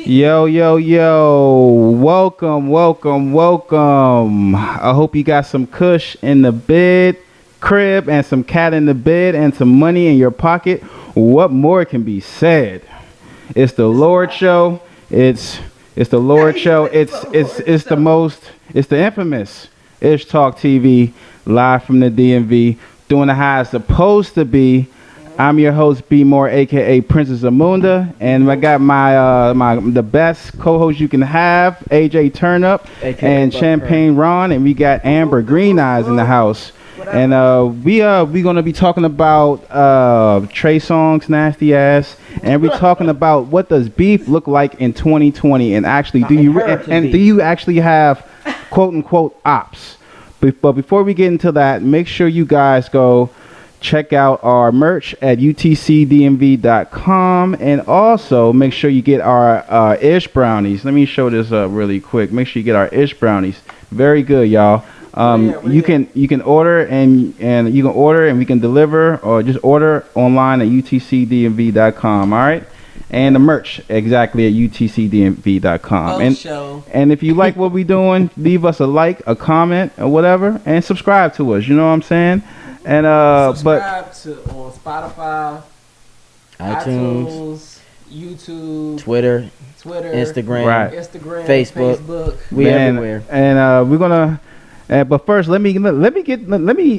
Yo, yo, yo. Welcome, welcome, welcome. I hope you got some kush in the bed, crib, and some cat in the bed, and some money in your pocket. What more can be said? It's the Lord Show. It's the Lord Show. It's the infamous Ish Talk TV, live from the DMV, doing the how it's supposed to be. I'm your host, B More, aka Princess Amunda, and I got the best co-host you can have, AJ Turnup, and Champagne Ron, and we got Amber Green Eyes in the house. And we gonna be talking about Trey Songz nasty ass, and we talking about what does beef look like in 2020, and actually do you actually have quote unquote ops? But before we get into that, make sure you guys go check out our merch at utcdmv.com, and also make sure you get our ish brownies. Let me show this up really quick. Make sure you get our ish brownies. Very good, y'all. You can order and you can order and we can deliver, or just order online at utcdmv.com. All right, and the merch exactly at utcdmv.com. And if you like what we doing, leave us a like, a comment, or whatever, and subscribe to us. You know what I'm saying? And subscribe on Spotify, iTunes, YouTube, Twitter, Instagram, Facebook. We everywhere. And we're gonna. But first, let me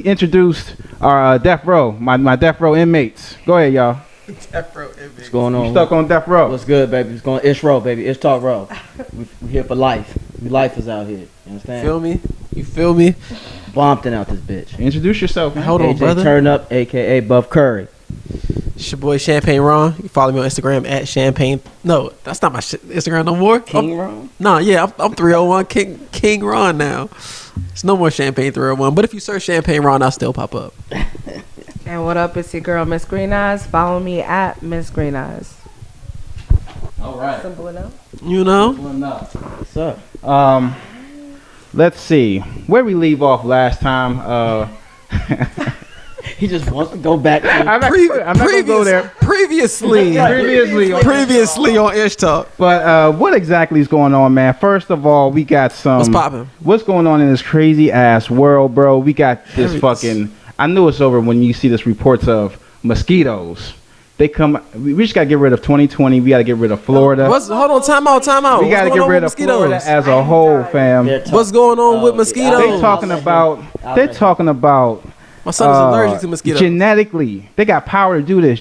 introduce our death row, my death row inmates. Go ahead, y'all. Death row inmates. What's going on? You stuck on death row. What's good, baby? It's going Ish row, baby. Ish talk row. We here for life. Life is out here. You understand? Feel me? You feel me? Bompton out this bitch. Introduce yourself, man. Hold on, AJ brother. Turnup, aka Buff Curry. It's your boy Champagne Ron. You follow me on Instagram at Champagne. No, that's not my Instagram no more. King Ron? No, yeah, I'm 301 King Ron now. It's no more Champagne 301. But if you search Champagne Ron, I'll still pop up. And what up? It's your girl Miss Green Eyes. Follow me at Miss Green Eyes. All right. Simple enough. You know? What's up? Let's see where we leave off last time. He just wants to go back to I'm not gonna go there. Previously on Ish Talk. But what exactly is going on, man? First of all, we got some. What's poppin'? What's going on in this crazy ass world, bro? We got this fucking. I knew it's over when you see this reports of mosquitoes. They come. We just gotta get rid of 2020. We gotta get rid of Florida. Hold on, time out. We gotta get rid of Florida as a whole, fam. What's going on with mosquitoes? They talking about. They're talking about. My son is allergic to mosquitoes. Genetically, they got power to do this.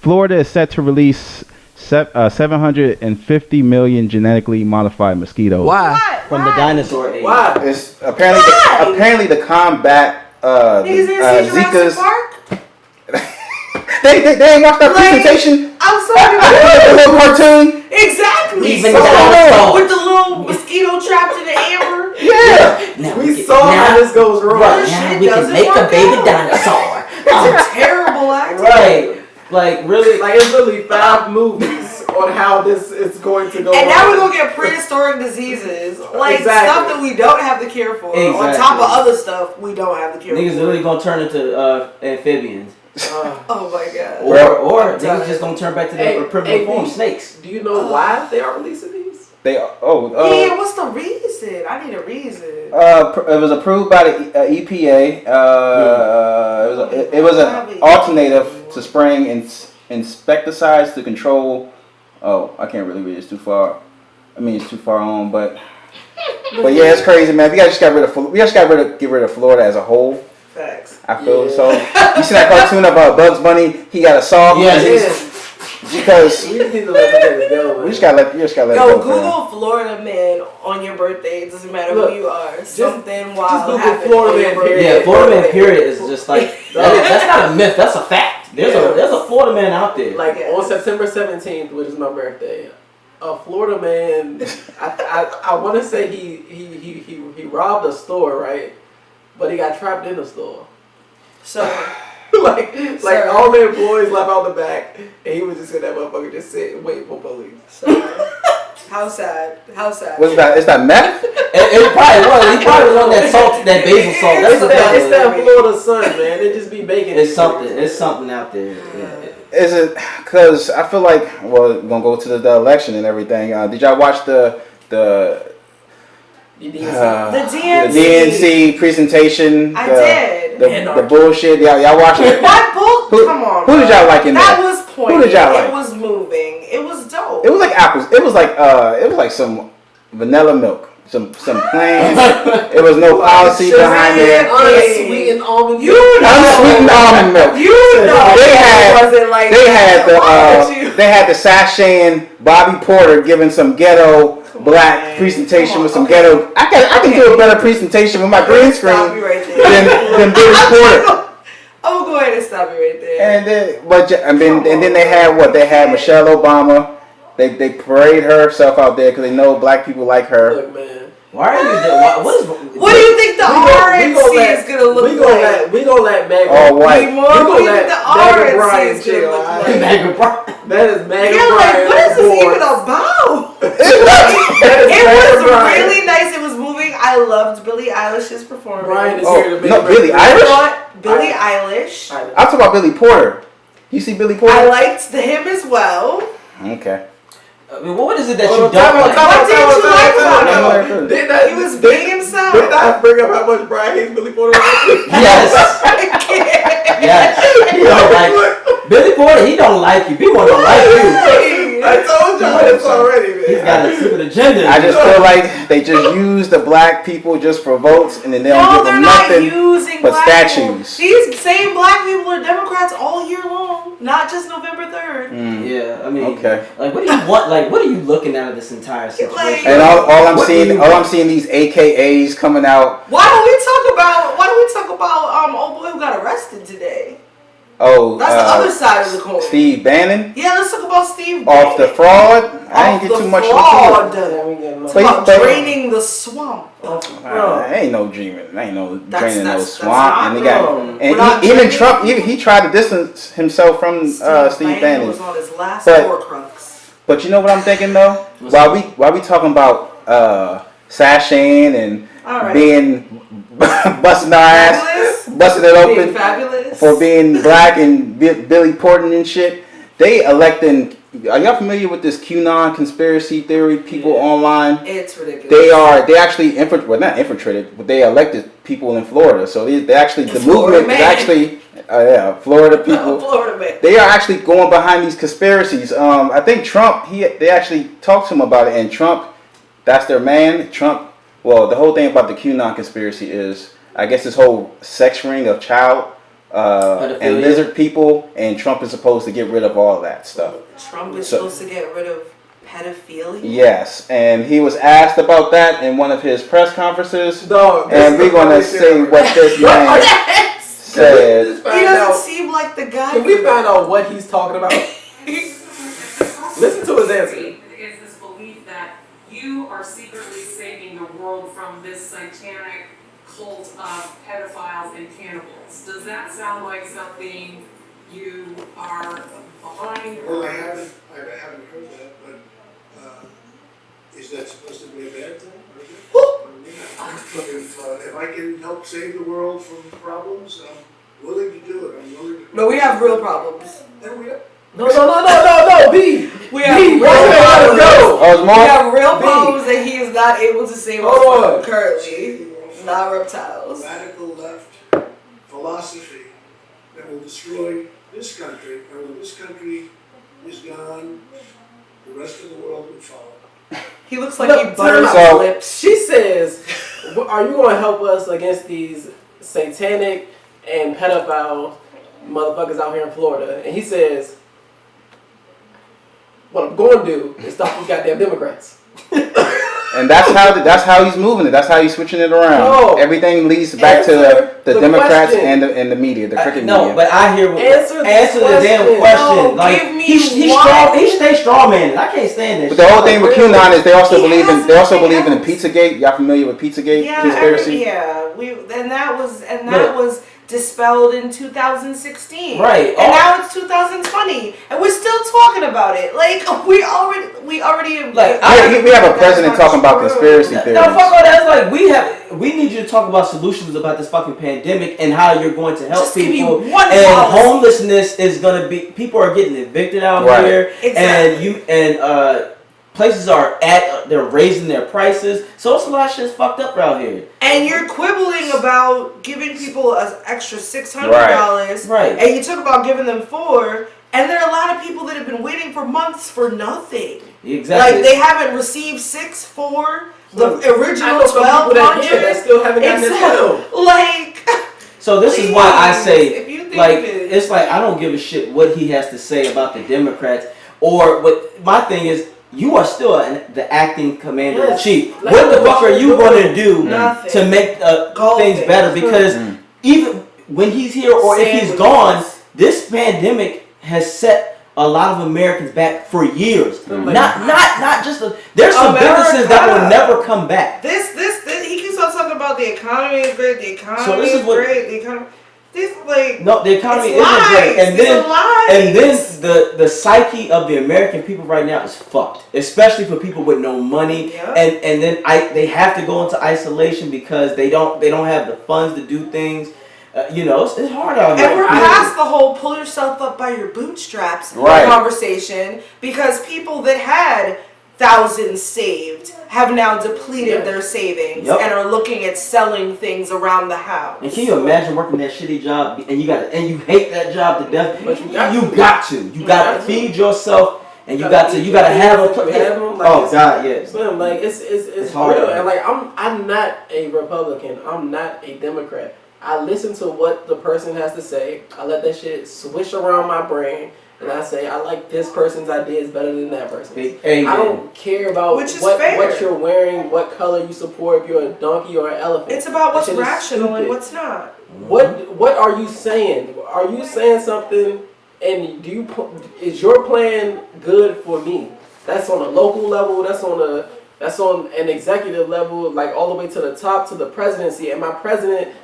Florida is set to release 750 million genetically modified mosquitoes. Why? From the dinosaur age. Why? It's apparently to combat Zika's. They ain't watched that presentation. I'm sorry. The little cartoon. Exactly. Even With the little mosquito trapped in the amber. Yeah. We saw how this goes wrong. Right. Now we can make a baby dinosaur. It's a terrible idea. Right. Like really. Like it's literally 5 movies on how this is going to go. And now we're gonna get prehistoric diseases, like stuff that we don't have the cure for, on top of other stuff we don't have the cure for. Niggas literally gonna turn into amphibians. Oh my god. Or niggas just gonna turn back to their primitive form, snakes. Do you know why they are releasing these? Yeah, what's the reason? I need a reason. It was approved by the EPA. It was an alternative to spraying insecticides to control. Oh, I can't really read it. It's too far. I mean, it's too far on, but yeah, it's crazy, man. We just got rid of get rid of Florida as a whole. Facts. I feel so. You see that cartoon about Bugs Bunny? He got a saw. Because we just need to let the go. We just gotta let it go. Google Florida man on your birthday. It doesn't matter who you are. Something wild happened. Florida man period. Yeah, Florida man period is just like that's not a myth. That's a fact. There's a Florida man out there. Like on September 17th, which is my birthday, a Florida man. I want to say he robbed a store, right? But he got trapped in the store. So. like all the employees left out the back, and he was just in that motherfucker just sit and wait for police. So, how sad. What's that? Is that meth? It probably was. He probably was on that salt, that basil salt. It's that Florida sun, man. It just be baking. It's something out there. Yeah. Is it because I feel like we're gonna go to the election and everything? Did y'all watch the DNC presentation? I did. The bullshit. Y'all watched it? That bull. Come on. Who did y'all like in that? That was pointy. Who did y'all like? It was moving. It was dope. It was like apples. It was like some vanilla milk. Some plain. It was no policy behind it. Unsweetened almond milk. Unsweetened almond milk. They had the sashaying Bobby Porter giving some ghetto black presentation with some ghetto. I can do a better presentation with my green screen than Billy Porter. I'm gonna go ahead and stop you right there. And then they had what? They had Michelle Obama. They parade herself out there because they know black people like her. Look, man. Why are you doing? What do you think the RNC is gonna look like? We gonna let Megan. All white. We gonna let the RNC is gonna look like. Megan Bryan. That is Megan Bryan. Like, what is this even about? It was really nice. It was moving. I loved Billie Eilish's performance. Brian is here to make Billie Eilish. Billie Eilish. I'm talking about Billy Porter. You see Billy Porter? I liked him as well. Okay. What is it that you don't like? What did you like about him? He was being himself. Did I bring up how much Brian hates Billy Porter? Yes. Yes. He don't like Billy Porter. He don't like you. People don't like you. I told y'all this already, man. He's got a secret agenda. I just feel like they just use the black people just for votes, and then they don't give them nothing but statues. These same black people are Democrats all year long, not just November 3rd. Yeah, I mean, okay. Like, what do you want? Like, what are you looking at of this entire situation? And all I'm seeing these AKAs coming out. Why don't we talk about old boy who got arrested today? Oh, that's the other side of the coin. Steve Bannon. Yeah, let's talk about Steve Off Bannon. the fraud. I didn't get too much into it. Draining the swamp. Ain't no dreaming. Ain't no draining no swamp. And even Trump, he tried to distance himself from Steve Bannon. Was on his last Horcrux. But you know what I'm thinking though? While we talking about sashaying and being busting our ass, busting it open for being black and Billy Porter and shit, they electing. Are y'all familiar with this Qanon conspiracy theory people online? It's ridiculous. They actually not infiltrated, but they elected people in Florida. So they actually the Florida movement is actually Florida people. Florida man. They are actually going behind these conspiracies. I think Trump they actually talked to him about it, and Trump, that's their man. Trump. Well, the whole thing about the Qanon conspiracy is, I guess, this whole sex ring of child and lizard people, and Trump is supposed to get rid of all that stuff. Trump is supposed to get rid of pedophilia? Yes, and he was asked about that in one of his press conferences. And we're going to see what this man said. He doesn't seem like the guy. Can we find out what he's talking about? Listen to his answer. Is this belief that you are secretly saving the world from this satanic cult of pedophiles and cannibals? Does that sound like something you are behind? Well, I haven't heard that, but is that supposed to be a bad thing? If I can help save the world from problems, I'm willing to do it. I'm willing to. No, we have real problems. No, B. We have real problems. We have real problems that he is not able to save us from currently. Not reptiles. Radical left philosophy that will destroy this country, and when this country is gone, the rest of the world will follow. He looks like he butters his lips. She says, are you going to help us against these satanic and pedophile motherfuckers out here in Florida? And he says, what I'm going to do is stop these goddamn Democrats. And that's how he's moving it. That's how he's switching it around. No. Everything leads back to the Democrats and the media, the cricket media. No, but I hear answer the damn question. No, like give me he stays straw man. I can't stand this. But the whole thing with Qanon is they also believe in Pizzagate. Y'all familiar with Pizzagate conspiracy? that dispelled in 2016. Right. And now it's 2020, and we're still talking about it. Like we already like we have a president talking about conspiracy theories. No, fuck all that. It's like we need you to talk about solutions about this fucking pandemic and how you're going to help people. And homelessness is gonna be. People are getting evicted out here, exactly. and places they're raising their prices, so it's a lot of shit's fucked up out here. And you're quibbling about giving people an extra $600, right? And you talk about giving them $4, and there are a lot of people that have been waiting for months for nothing. Exactly. Like they haven't received $4, the original 1200. That still haven't gotten this bill. Like. So this is why I say, like, it's like I don't give a shit what he has to say about the Democrats or what. My thing is. You are still the acting commander-in-chief. What the fuck are you going to do to make things better? Because even when he's here or if he's gone, this pandemic has set a lot of Americans back for years. Not just there's some businesses that will never come back. This he keeps on talking about the economy is great. The economy is great. The economy. The economy isn't great, and then the psyche of the American people right now is fucked, especially for people with no money, and then they have to go into isolation because they don't have the funds to do things. It's hard out here. And we're past the whole pull yourself up by your bootstraps conversation because people that had thousands saved have now depleted their savings and are looking at selling things around the house. And can you imagine working that shitty job and you hate that job to death? But you got to feed yourself and you got to have a place. Oh God, yes. Like it's hard. Real. And like I'm not a Republican. I'm not a Democrat. I listen to what the person has to say. I let that shit swish around my brain. And I say, I like this person's ideas better than that person's. I don't care about what you're wearing, what color you support, if you're a donkey or an elephant. It's about what's rational and what's not. What are you saying? Are you saying something and is your plan good for me? That's on a local level, that's on an executive level, like all the way to the top, to the presidency. And my president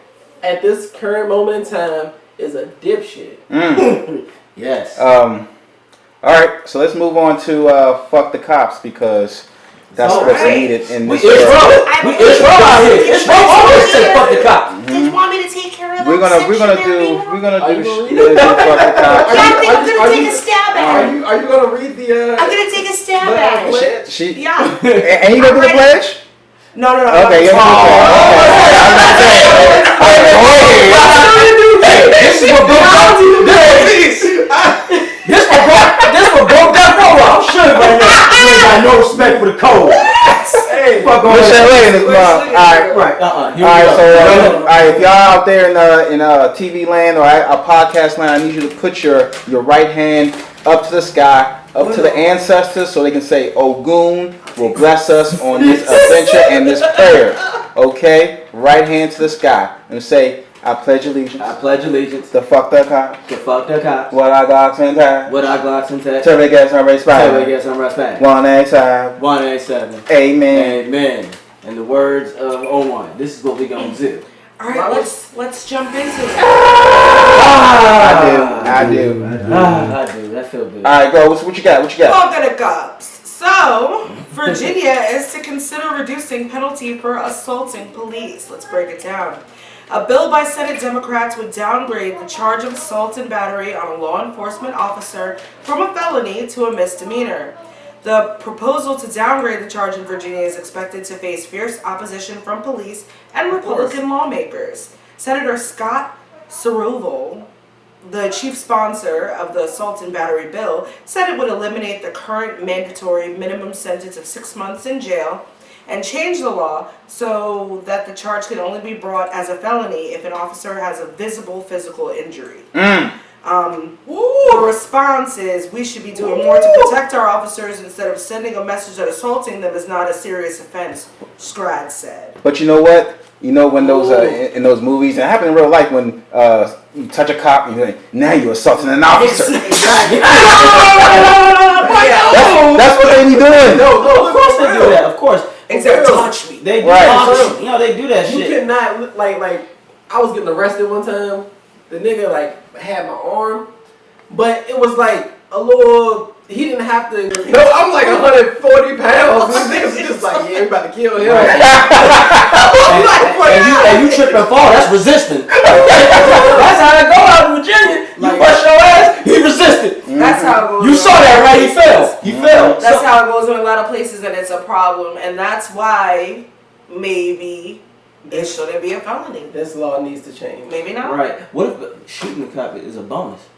at this current moment in time is a dipshit. Yes. All right, so let's move on to fuck the cops because that's what's needed in this. It's wrong out here. It's wrong. Always say fuck the cops. Did you want me to take care of We're gonna do fuck the cops. I'm gonna take a stab at it. Are you gonna read the? I'm gonna take a stab at it. Yeah. And you gonna do the pledge? No. Okay, you're This is what broke that roll. I'm sure right now you ain't got no respect for the code. Hey, fuck on this mom. Alright, if y'all out there in TV land or a podcast land, I need you to put your right hand up to the sky, up to the ancestors, so they can say, Ogun will bless us on this adventure and this prayer. Okay? Right hand to the sky. And say, I pledge allegiance. I pledge allegiance. The fuck the cops. The fuck the cops. What I got sometimes. What I got sometimes. Till they get some respect. Till they get some respect. 187. 187. Amen. Amen. In the words of Owen, this is what we gonna do. All right, let's jump into it. I do. That feels good. All right, go. What you got? Fuck the cops. So, Virginia is to consider reducing penalty for assaulting police. Let's break it down. A bill by Senate Democrats would downgrade the charge of assault and battery on a law enforcement officer from a felony to a misdemeanor. The proposal to downgrade the charge in Virginia is expected to face fierce opposition from police and Republican lawmakers. Senator Scott Ceruval, the chief sponsor of the assault and battery bill, said it would eliminate the current mandatory minimum sentence of 6 months in jail and change the law so that the charge can only be brought as a felony if an officer has a visible physical injury. The response is we should be doing more to protect our officers instead of sending a message that assaulting them is not a serious offense, Scrad said. But you know what? You know when those in those movies, and it happened in real life when you touch a cop and you're like, now you're assaulting an officer. That's what they be doing. No, of course they do that. Of course. Except touch me. They do touch me. You know, they do that shit. You cannot, like, I was getting arrested one time the nigga like had my arm, but it was like a little. He didn't have to. No, I'm like 140 pounds. This nigga's just like, yeah, we about to kill him. and you trip and fall. That's resisting. That's how it go out in Virginia. You bust your ass. He resisted. That's how it goes. You saw that, right? He fell. He fell. That's how it goes in a lot of places, and it's a problem. And that's why maybe it shouldn't be a felony. This law needs to change. Maybe not. Right. What if shooting a cop is a bonus?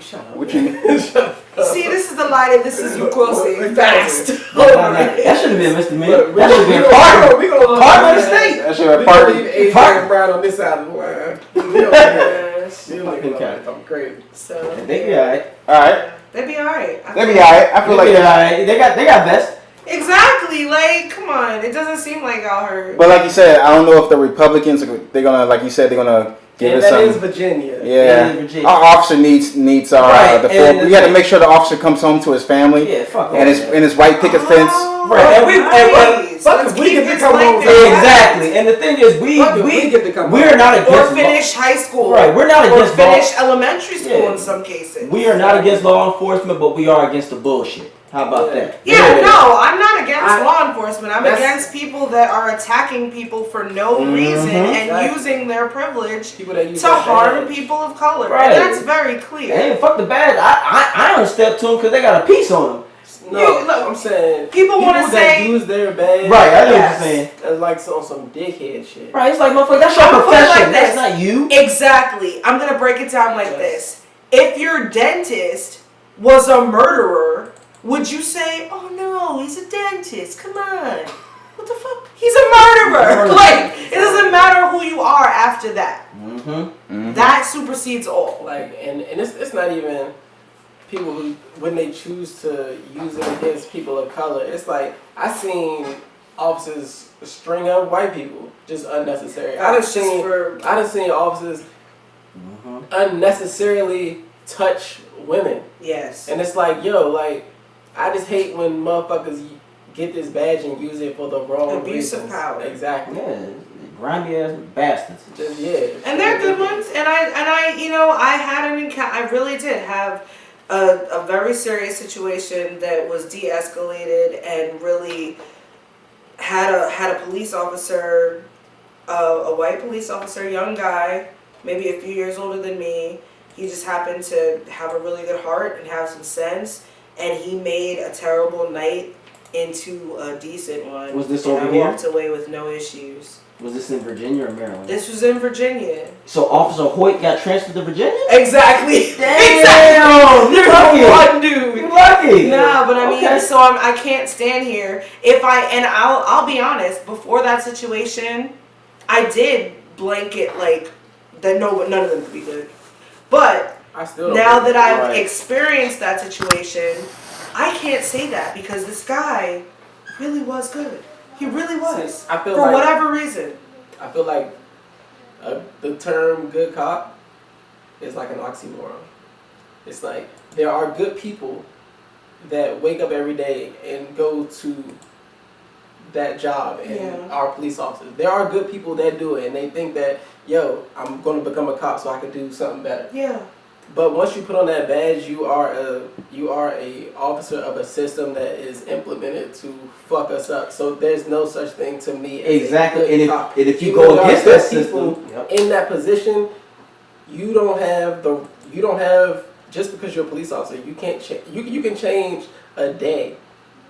Shut up. What you mean? See, this is the lie that this is you crossing fast. That should have been misdemeanor. That should have been part of the state. That should have We been part gonna leave Adrian Brown on this side of the line. I'm crazy. So They be alright. Alright. they be alright. They be alright. I feel like They got best. Exactly. Like, come on. It doesn't seem like y'all heard. But like you said, I don't know if the Republicans they're gonna, like you said, they're gonna give And us that is something. Virginia. Yeah, Virginia. our officer needs our Right, the and full. We got to make sure the officer comes home to his family Yeah, fuck and his white picket fence. Right, and we Nice. fuck Let's if we keep get to his come life home. intact. Exactly, and the thing is, we get to come we're home. not Or against finish high school. Right, we're not Or against finish elementary school Yeah. in some cases. We are not against law enforcement, but we are against the bullshit. How about that? Yeah, no, I'm not against I- law enforcement. I'm that's- against people that are attacking people for no reason and Exactly. using their privilege People that use to that harm badge. people of color. Right. And that's very clear. Hey, fuck the badge. I don't step to them because they got a piece on them. No, You- look, I'm saying people wanna that say- use their badge. Right, I know Yes. what you're saying. As like on some dickhead shit. Right, it's like, motherfucker, that's your I'm gonna put it profession. like That's this. not you. Exactly. I'm going to break it down like Yes. this. If your dentist was a murderer, would you say, oh no, he's a dentist, come on. What the fuck? He's a murderer. Like, it doesn't matter who you are after that. That supersedes all. Like, and it's not even people who, when they choose to use it against people of color, it's like, I seen officers string up white people, just unnecessary. I done seen officers unnecessarily touch women. Yes. And it's like, yo, like, I just hate when motherfuckers get this badge and use it for the wrong Abuse of reasons. power. Exactly. Yeah, grimy ass bastards. Just, yeah. And they're good ones. And I, you know, I had an encounter. I really did have a very serious situation that was de-escalated and really had a police officer, a white police officer, young guy, maybe a few years older than me. He just happened to have a really good heart and have some sense, and he made a terrible night into a decent one. Was this and over I here? walked away with no issues. Was this in Virginia or Maryland? This was in Virginia. So Officer Hoyt got transferred to Virginia? Exactly. Damn! You're lucky. one dude. You lucky. Nah, but I mean, Okay. so I can't stand here. I'll be honest. Before that situation, I did blanket like that. No, none of them could be good. But I still don't now think- that I've Right. experienced that situation, I can't say that because this guy really was good. He really was. See, I feel for like- whatever reason. I feel like the term good cop is like an oxymoron. It's like there are good people that wake up every day and go to that job and Yeah. are police officers. There are good people that do it and they think that, yo, I'm going to become a cop so I can do something better. Yeah. But once you put on that badge, you are a officer of a system that is implemented to fuck us up. So there's no such thing to me as Exactly. a good And cop. if you Even go though against there are that people system, yep. in that position, you don't have just because you're a police officer, you can't you can change a day,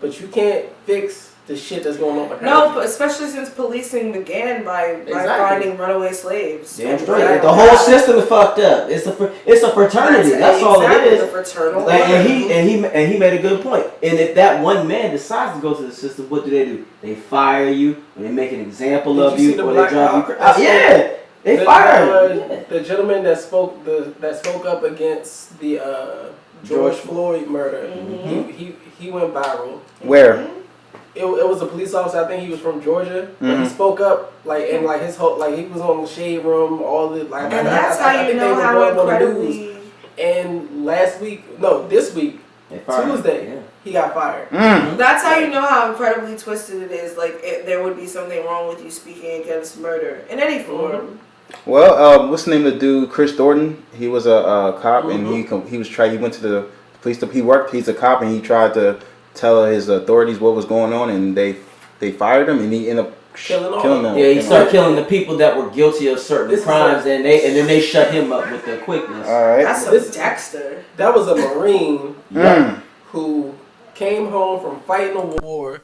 but you can't fix the shit that's going on behind No, you. but especially since policing began by Exactly. finding runaway slaves. Damn And straight. that- The whole system is fucked up. It's a fraternity. That's all it exactly, is. the fraternal Like, order. and he made a good point. And if that one man decides to go to the system, what do? They fire you, or they make an example Did of you you, see the or black they drive you cop crazy. that Yeah, they fire you. Yeah. The gentleman that spoke up against the George Floyd murder. He went viral. Where? It was a police officer. I think he was from Georgia. But Mhm. he spoke up and his whole he was on the shade room. All the like. And I that's I how you think they know were how going on the news. incredibly. And this week, They fire you. Tuesday, Yeah. he got fired. That's how you know how incredibly twisted it is. Like, there would be something wrong with you speaking against murder in any form. Well, what's the name of the dude? Chris Thornton. He was a cop, and he was trying. He went to the police. He worked. He's a cop, and he tried to tell his authorities what was going on, and they fired him, and he ended up killing them. Yeah, he started killing the people that were guilty of certain crimes, and then they shut him up with the quickness. All right. That's a Dexter. That was a Marine who came home from fighting a war,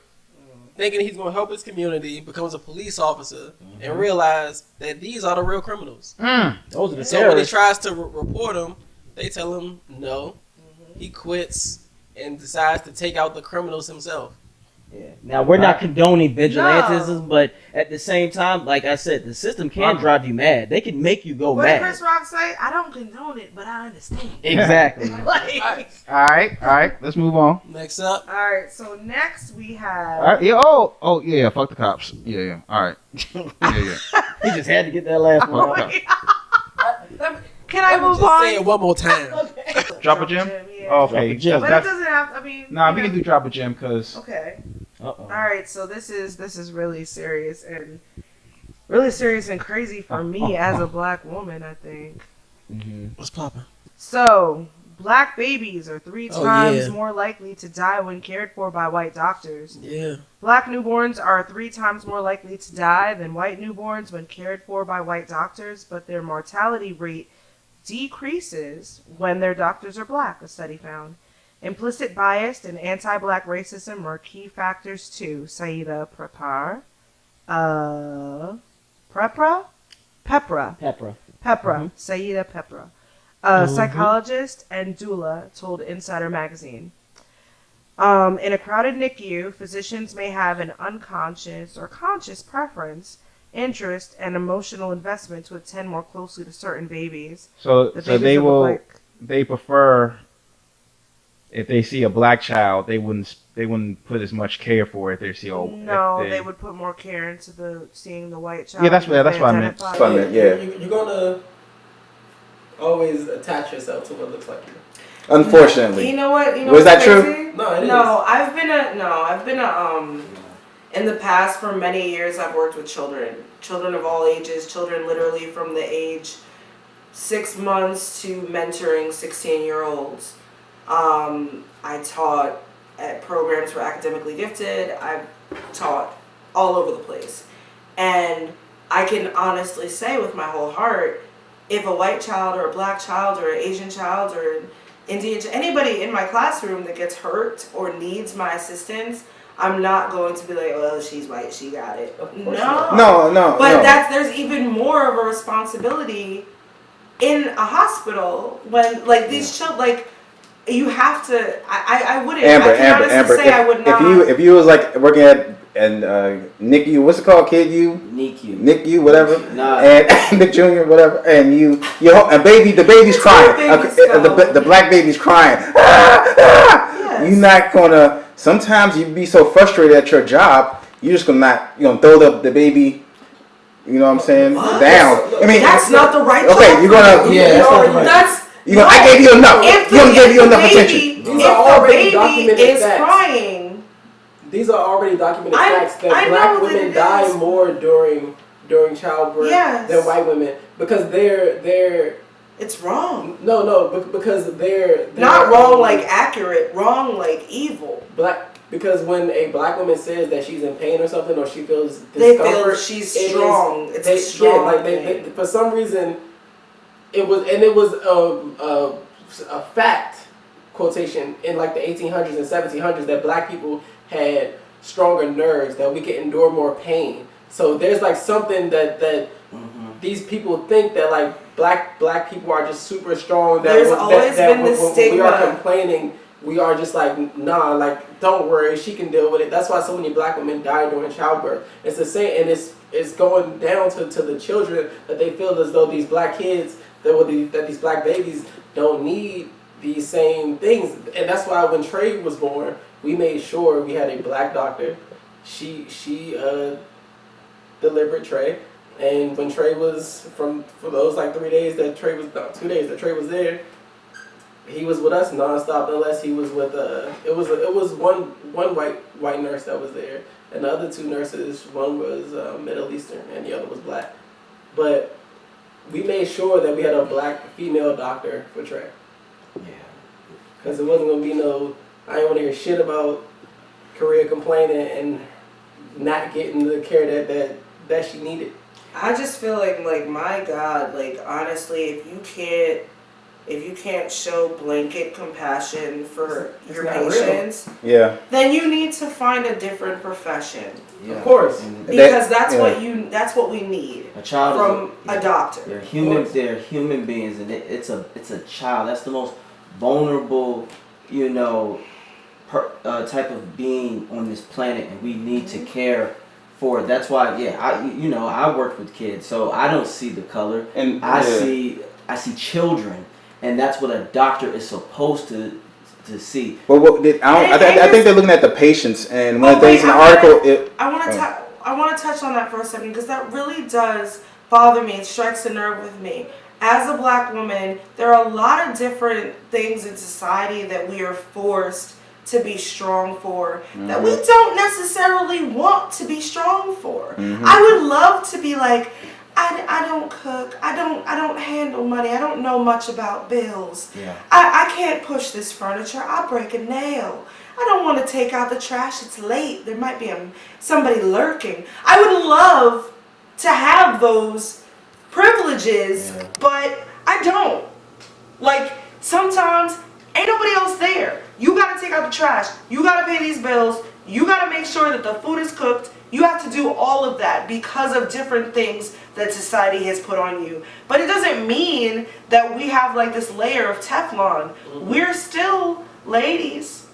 thinking he's going to help his community, becomes a police officer, and realize that these are the real criminals. Those are the So when he tries to report them, they tell him no. He quits and decides to take out the criminals himself. Yeah. Now we're not condoning vigilantism, but at the same time, like I said, the system can drive you mad. They can make you go What mad. did Chris Rock say? I don't condone it, but I understand. Exactly. All right. Let's move on. Next up. All right. So next we have. All right. Yeah. Oh yeah. Fuck the cops. Yeah. All right. Yeah. He just had to get that last one out. Can I move Just on? say it one more time. Drop a gem. Yeah. Okay. Drop a gem. But it doesn't have. I mean. Nah, we can do drop a gem because. Okay. Uh-oh. All right. So this is really serious and crazy for me as a black woman. I think. What's poppin'? So, black babies are 3 Oh, times yeah. more likely to die when cared for by white doctors. Yeah. Black newborns are 3 times more likely to die than white newborns when cared for by white doctors, but their mortality rate decreases when their doctors are black, a study found. Implicit bias and anti-black racism are key factors too. Saida Pepra, Saida Pepra, a psychologist and doula, told Insider Magazine. In a crowded NICU, physicians may have an unconscious or conscious preference, interest, and emotional investment to attend more closely to certain babies. So The they babies that will. look like- They prefer. If they see a black child, they wouldn't put as much care for it. If they see No, they would put more care into seeing the white child. Yeah, that's what I meant. Identify. That's what I meant. Yeah. You're gonna always attach yourself to what looks like you. Unfortunately. You know what? Was that true? crazy? No, it is. I've been in the past for many years I've worked with children of all ages, children literally from the age 6 months to mentoring 16-year-olds. I taught at programs for academically gifted. I've taught all over the place. And I can honestly say with my whole heart, if a white child or a black child or an Asian child or an Indian, anybody in my classroom that gets hurt or needs my assistance, I'm not going to be like, well, she's white, she got it. No. But there's even more of a responsibility in a hospital when, like, these children, like, you have to. I wouldn't. Amber. Say I would not. If you was like working at NICU, what's it called? NICU, whatever. Nah. And Nick Jr., whatever. And the baby's crying. The black baby's crying. Yes. You're not gonna. Sometimes you be so frustrated at your job, you're just gonna throw the baby. You know what I'm saying? Down. I mean, that's not the right. Okay, you're gonna. Yeah, that's not the right. That's. I gave you enough. If Gave you enough the attention. If These are already the documented baby is facts. crying, These are already documented facts that I black know that women it die is. more during childbirth Yes. than white women because they're it's wrong. because they're Not wrong like accurate, wrong like evil. Because when a black woman says that she's in pain or something or she feels discomfort, They feel she's strong. It's a strong they, for some reason it was a fact quotation in like the 1800s and 1700s that black people had stronger nerves, that we could endure more pain. So there's like something that these people think that like black people are just super strong. That There's always been this when stigma. we are complaining, we are just like, nah, like don't worry, she can deal with it. That's why so many black women die during childbirth. It's the same, and it's going down to the children that they feel as though these black kids that these black babies don't need these same things. And that's why when Trey was born, we made sure we had a black doctor. She delivered Trey, and when Trey was for those like 2 days that Trey was there, he was with us nonstop unless he was with it was one white nurse that was there, and the other 2 nurses, one was Middle Eastern and the other was black. But we made sure that we had a black female doctor for Trey. Yeah. Because it wasn't going to be no, I didn't want to hear shit about Korea complaining and not getting the care that she needed. I just feel like my God, like honestly, if you can't show blanket compassion for your patients, then you need to find a different profession. Yeah. Of course, because that's what we need a child from a doctor. They're human beings, and it's a child. That's the most vulnerable, type of being on this planet, and we need to care for it. That's why, I work with kids, so I don't see the color, and I see children, and that's what a doctor is supposed to see. But I think they're looking at the patients, and one of the things in the article. I want to touch on that for a second because that really does bother me. It strikes a nerve with me. As a black woman, there are a lot of different things in society that we are forced to be strong for that we don't necessarily want to be strong for. I would love to be like, I don't cook, I don't handle money, I don't know much about bills. Yeah. I can't push this furniture, I'll break a nail. I don't want to take out the trash, it's late, there might be somebody lurking. I would love to have those privileges, but I don't. Like, sometimes ain't nobody else there. You gotta take out the trash, you gotta pay these bills, you gotta make sure that the food is cooked. You have to do all of that because of different things that society has put on you. But it doesn't mean that we have like this layer of Teflon. We're still ladies.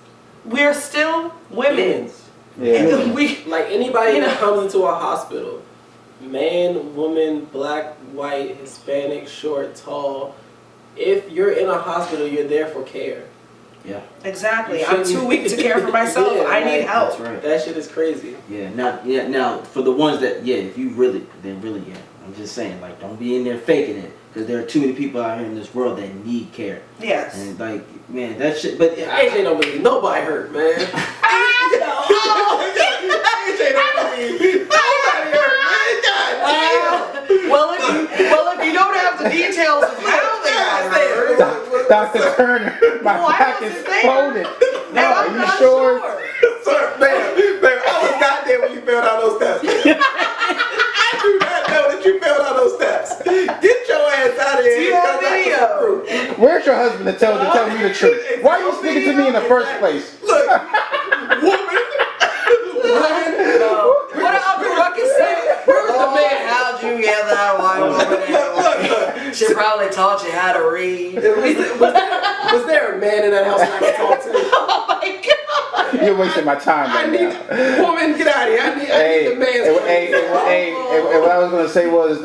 We're still women. And like anybody that comes into a hospital, man, woman, black, white, Hispanic, short, tall, if you're in a hospital, you're there for care. Yeah. Exactly. I'm too weak to care for myself. I need help. That's right. That shit is crazy. Yeah. Now for the ones that if you really, I'm just saying, like, don't be in there faking it, because there are too many people out here in this world that need care. Yes. And like, man, that shit. But AJ don't believe nobody hurt, man. AJ don't believe nobody hurt, man. God damn. Well, if you don't have the details of how they got hurt. Dr. Turner, my back is exploded. No, are you sure? Sir, man, I was not there when you filled out those steps. I do not know that you filled out those steps. Get your ass out of here. Do you have video? Where's your husband to tell me the truth? Why are you speaking to me in the first place? Look, woman. What did Uncle Ruckus say? Where's the man? How'd you get that white woman? She probably taught you how to read. Was there a man in that house that I could talk to? Oh my God! You're wasting my time right now. Woman, get out of here. I need the man's and what I was gonna say was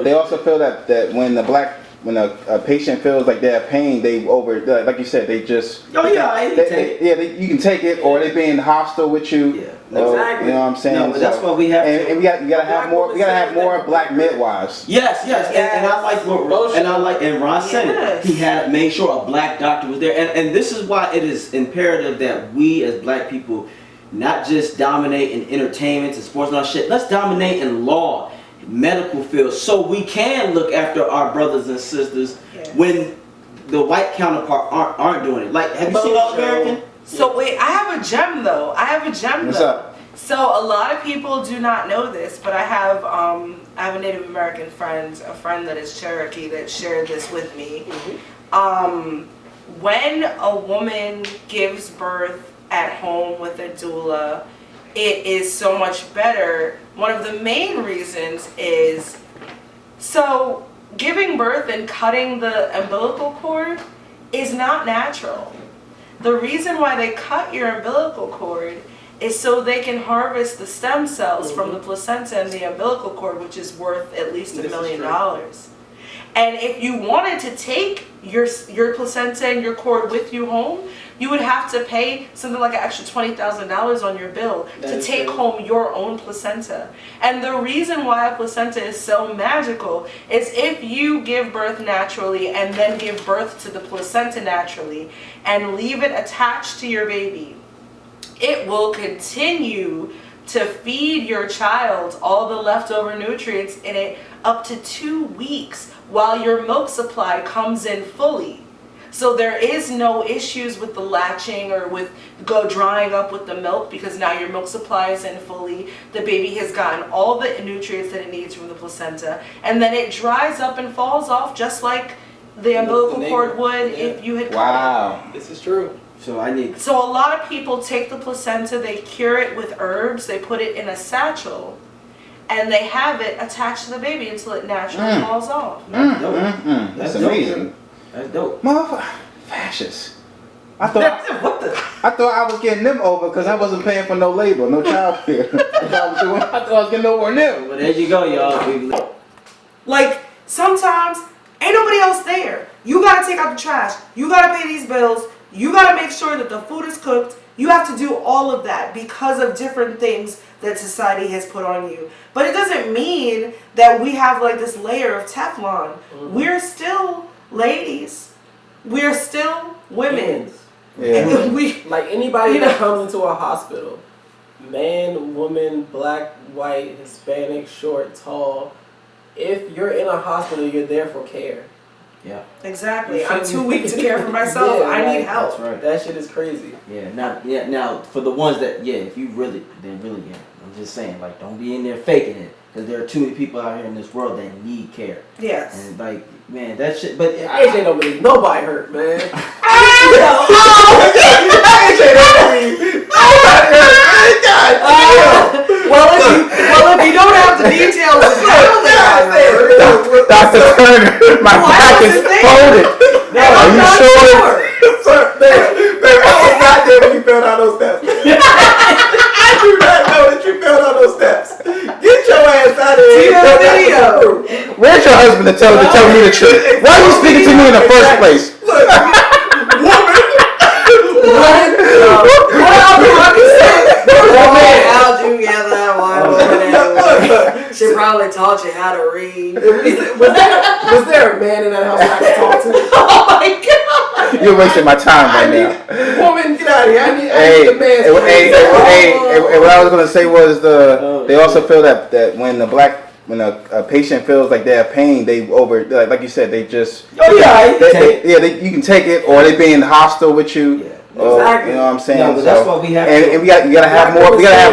they also feel that when a patient feels like they have pain, like you said, they just you can take it, or they being hostile with you. Yeah. Exactly. You know what I'm saying? No, but that's why we have and we gotta have more black midwives. Yes. And I like and Ron said it. He had made sure a black doctor was there, and this is why it is imperative that we as black people not just dominate in entertainment and sports and all shit. Let's dominate in law, medical field, so we can look after our brothers and sisters when the white counterpart aren't doing it. Like, have you seen All American? So wait, I have a gem though. What's up? So a lot of people do not know this, but I have a Native American friend, a friend that is Cherokee, that shared this with me. When a woman gives birth at home with a doula, it is so much better. One of the main reasons is, so giving birth and cutting the umbilical cord is not natural. The reason why they cut your umbilical cord is so they can harvest the stem cells from the placenta and the umbilical cord, which is worth at least $1 million. And if you wanted to take your placenta and your cord with you home, you would have to pay something like an extra $20,000 on your bill to take home your own placenta. And the reason why a placenta is so magical is if you give birth naturally and then give birth to the placenta naturally and leave it attached to your baby, it will continue to feed your child all the leftover nutrients in it up to 2 weeks while your milk supply comes in fully. So there is no issues with the latching or with drying up with the milk because now your milk supply is in fully. The baby has gotten all the nutrients that it needs from the placenta, and then it dries up and falls off just like the umbilical cord would if you had cut it. Wow. This is true. So a lot of people take the placenta, they cure it with herbs, they put it in a satchel, and they have it attached to the baby until it naturally falls off. That's amazing. That's dope. Motherfucker, fascist. I thought I was getting them over because I wasn't paying for no labor, no child care. I thought I was getting over on them. Well, there you go, y'all. Like, sometimes ain't nobody else there. You gotta take out the trash. You gotta pay these bills. You gotta make sure that the food is cooked. You have to do all of that because of different things that society has put on you. But it doesn't mean that we have like this layer of Teflon. We're still ladies. We're still women. Yeah. And we, Like anybody that comes into a hospital, man, woman, black, white, Hispanic, short, tall, if you're in a hospital, you're there for care. Yeah. Exactly. I'm too weak to care for myself. Yeah, I need like, help. That's right. That shit is crazy. Now for the ones that, if you really, I'm just saying, like, don't be in there faking it. Because there are too many people out here in this world that need care. Yes. And, like, man, that shit, but AJ don't believe nobody hurt, man. AJ don't believe nobody hurt, man. God damn. Well, if you don't have the details, Dr. Turner, my back is folded. Are you sure? I was not there when you fell down those steps. I do not know that you fell down those steps. Get your ass out of here. video. Where's your husband to tell me the truth? Why are you speaking to me in the first place? Look, woman. She probably taught you how to read. Was there a man in that house I could talk to? Oh my god! You're wasting my time right now. Woman, get out of here. I need a man's Hey, what I was gonna say was they also feel that when a patient feels like they're in pain, they like you said, they just you can take it, or they being hostile with you. Exactly. You know what I'm saying? No, but that's why we have and we gotta have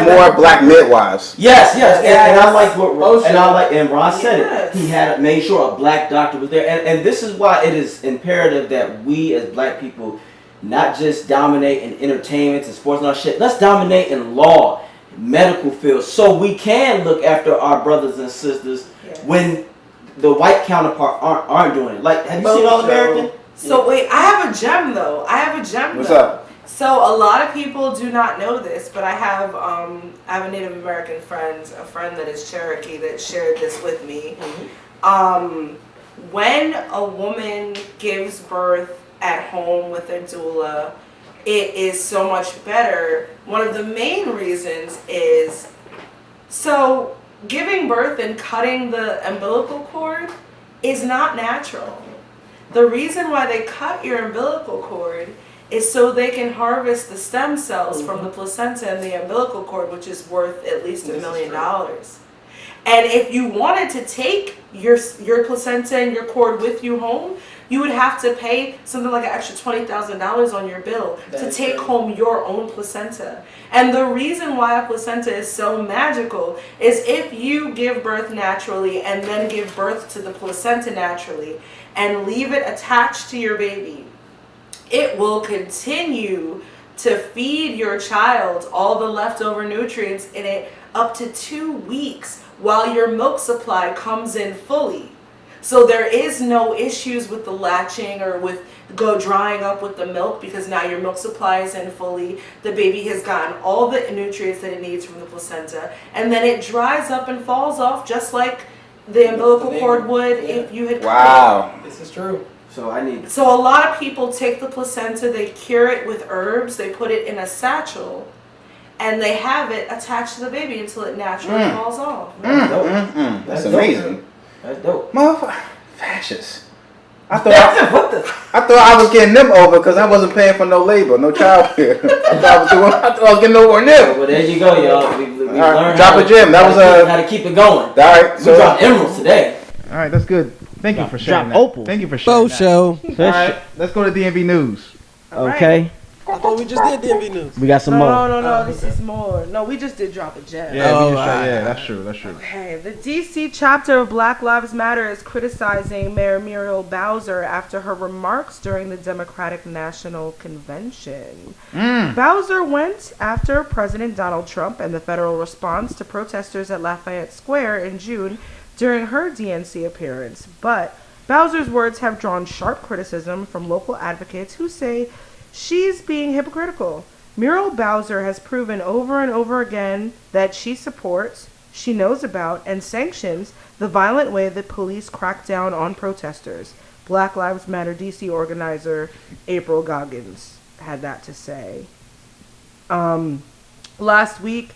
more black midwives. Yes, and Ron said it. He had made sure a black doctor was there, and this is why it is imperative that we as black people not just dominate in entertainment and sports and all shit. Let's dominate in law, medical field, so we can look after our brothers and sisters when the white counterpart aren't doing it. Like, have you seen All American? So wait, I have a gem though. What's up? So a lot of people do not know this, but I have a Native American friend, a friend that is Cherokee that shared this with me. When a woman gives birth at home with a doula, it is so much better. One of the main reasons is, so giving birth and cutting the umbilical cord is not natural. The reason why they cut your umbilical cord is so they can harvest the stem cells from the placenta and the umbilical cord, which is worth at least $1 million. And if you wanted to take your placenta and your cord with you home, you would have to pay something like an extra $20,000 on your bill to take home your own placenta. And the reason why a placenta is so magical is if you give birth naturally and then give birth to the placenta naturally and leave it attached to your baby, it will continue to feed your child all the leftover nutrients in it up to 2 weeks while your milk supply comes in fully. So there is no issues with the latching or with drying up with the milk because now your milk supply is in fully. The baby has gotten all the nutrients that it needs from the placenta, and then it dries up and falls off just like the umbilical cord would if you had cut it. This is true. So a lot of people take the placenta, they cure it with herbs, they put it in a satchel, and they have it attached to the baby until it naturally falls off. That's amazing. That's dope. Motherfucker, fascist. I thought I was getting them over because I wasn't paying for no labor, no child care. I thought I was getting over on them. Well, there you go, y'all. We learned drop a gem. That was how to keep it going. All right, we dropped emeralds today. All right, that's good. Thank you for sharing that. Opals. Thank you for sharing that. show. All right, let's go to DMV News. Okay. I thought we just did DMV News. We got some more. No, this is more. No, we just did drop a gem. Yeah, that's true. Okay, the DC chapter of Black Lives Matter is criticizing Mayor Muriel Bowser after her remarks during the Democratic National Convention. Bowser went after President Donald Trump and the federal response to protesters at Lafayette Square in June during her DNC appearance. But Bowser's words have drawn sharp criticism from local advocates who say she's being hypocritical. Muriel Bowser has proven over and over again that she supports, she knows about, and sanctions the violent way that police crack down on protesters. Black Lives Matter DC organizer April Goggins had that to say. Last week,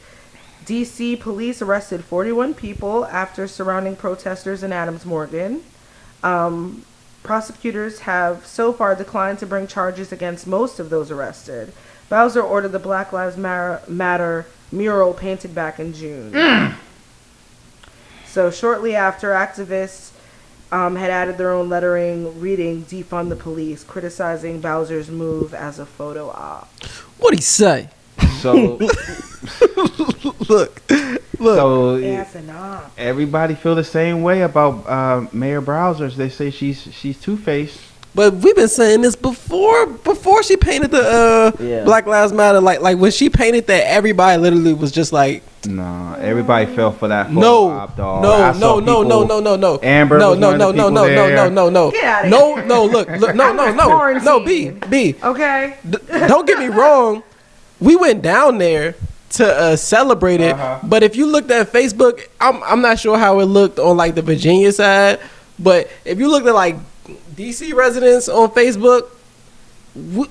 DC police arrested 41 people after surrounding protesters in Adams Morgan. Prosecutors have so far declined to bring charges against most of those arrested. Bowser ordered the Black Lives Matter mural painted back in June. So shortly after, activists had added their own lettering reading "Defund the Police," criticizing Bowser's move as a photo op. What'd he say? So Look. So As an op. everybody feel the same way about Mayor Bowser. They say she's two-faced. But we've been saying this before she painted the Black Lives Matter. Like when she painted that, everybody literally was just like, Nah, everybody fell for that photo no, op, dog. no. Amber was one of the people there. No. Get out of No, look, no, B. Okay. Don't get me wrong. We went down there to celebrate it, but if you looked at Facebook, I'm not sure how it looked on like the Virginia side, but if you looked at like DC residents on Facebook, we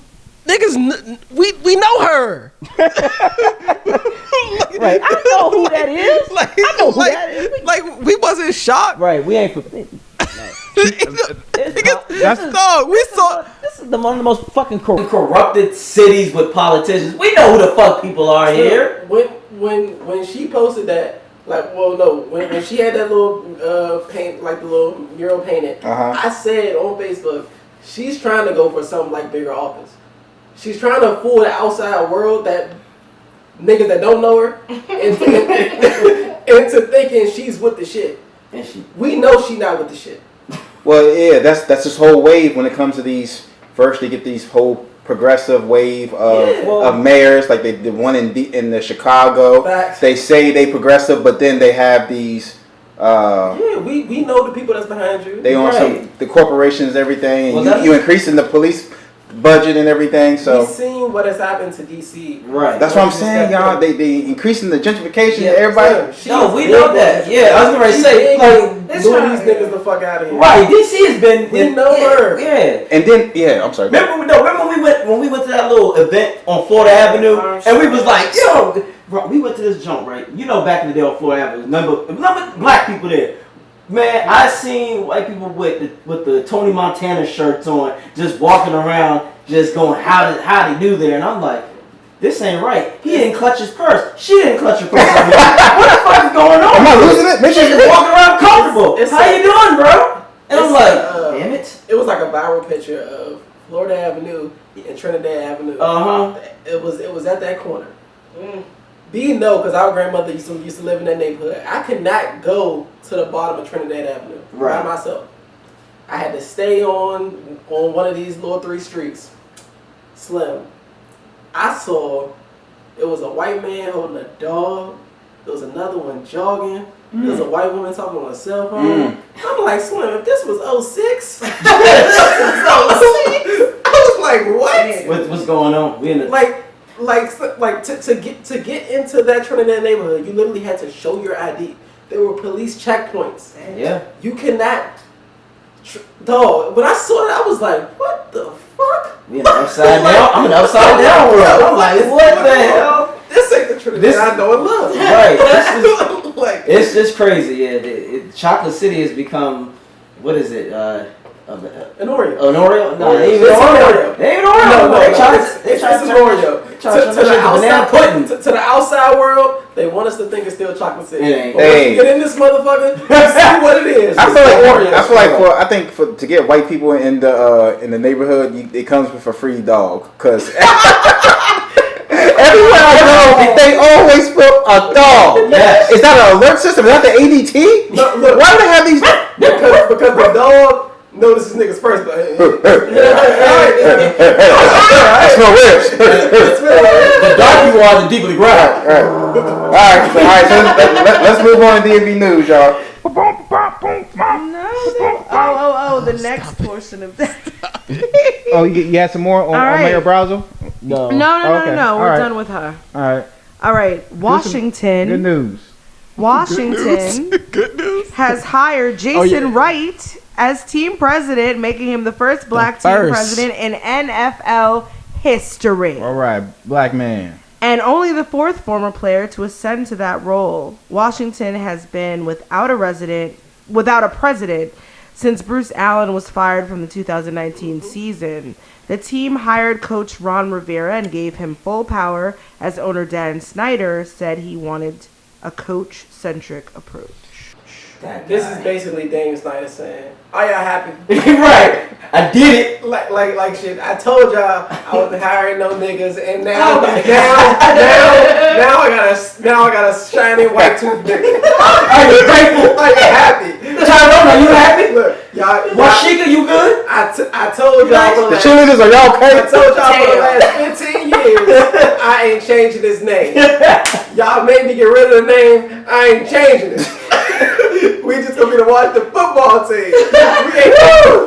know her. Right, I know who that is. I know who that is. Like we wasn't shocked. Right, we ain't. Dog, we saw. This is one of the most fucking Corrupted cities with politicians. We know who the fuck people are here. When she posted that, when she had that little paint, like the little mural painted, I said on Facebook, she's trying to go for something like bigger office. She's trying to fool the outside world, that niggas that don't know her, into thinking she's with the shit. We know she not with the shit. Well, yeah, that's this whole wave when it comes to these. First, they get these whole progressive wave of mayors, like the one in the Chicago. Facts. They say they progressive, but then they have these. We know the people that's behind you. They on the corporations, everything. Well, you increasing the police budget and everything. So we've seen what has happened to DC. Right. That's what I'm saying, y'all. They increasing the gentrification. Everybody. No, we know that. Yeah, I was gonna say move these niggas the fuck out of here. Right, DC has been. We know her. Yeah. And then I'm sorry. Remember when we went to that little event on Florida Avenue, and we was like, yo, bro, we went to this joint, right? You know, back in the day on Florida Avenue, number black people there. Man, I seen white people with the Tony Montana shirts on, just walking around, just going, how they do there, and I'm like, this ain't right. He didn't clutch his purse. She didn't clutch her purse. What the fuck is going on? Am I losing it? She's just walking around comfortable. How you doing, bro? And I'm like, damn it. It was like a viral picture of Florida Avenue and Trinidad Avenue. It was at that corner. Because our grandmother used to live in that neighborhood. I could not go to the bottom of Trinidad Avenue by myself. I had to stay on one of these little 3 streets. Slim. I saw it was a white man holding a dog. There was another one jogging. There was a white woman talking on a cell phone. I'm like, Slim, if this was 06, I was like, what? What's going on? We in the to get into that Trinidad neighborhood, you literally had to show your ID. There were police checkpoints. Yeah. You cannot. Dog, when I saw that, I was like, what the fuck? I'm an upside down world. I'm like, what the hell? This ain't the Trinidad I know and love. Right. It's just crazy. Yeah. Chocolate City has become, what is it? An Oreo. An Oreo? No, they ain't even Oreo. They ain't even Oreo. They try to turn Oreo. To the outside world, They want us to think it's still Chocolate City. It ain't. But once you get in this motherfucker, you see what it is. I think to get white people in the neighborhood, it comes with a free dog. Cause everywhere I go, they always put a dog. Yes. Is that an alert system? Is that the ADT? Look, why do they have these? because the dog notices niggas first. But I smell ribs. The darker you are, the deeper the ground. All right. So let's move on to DMV news, y'all. No, the next portion of that. Oh, you had some more on Mayor Browser? No. Okay. We're done with her. All right. Washington. Good news. Washington Good news. has hired Jason Wright as team president, making him the first black team president in NFL history. All right, black man. And only the fourth former player to ascend to that role. Washington has been without a president since Bruce Allen was fired from the 2019 season. The team hired coach Ron Rivera and gave him full power, as owner Dan Snyder said he wanted a coach-centric approach. this is basically Daniel Snyder saying, "Are y'all happy?" Right. I did it. Like shit. I told y'all I wasn't hiring no niggas, and now Oh my I got a shiny white tooth nigga. Are you grateful? Are you happy? Tyrone, are you happy? Look, y'all. Washika, you good? I told y'all. The cheerleaders, are y'all okay? I told y'all for the last 15 years, I ain't changing his name. Y'all made me get rid of the name. I ain't changing it. We just gonna be to watch the football team.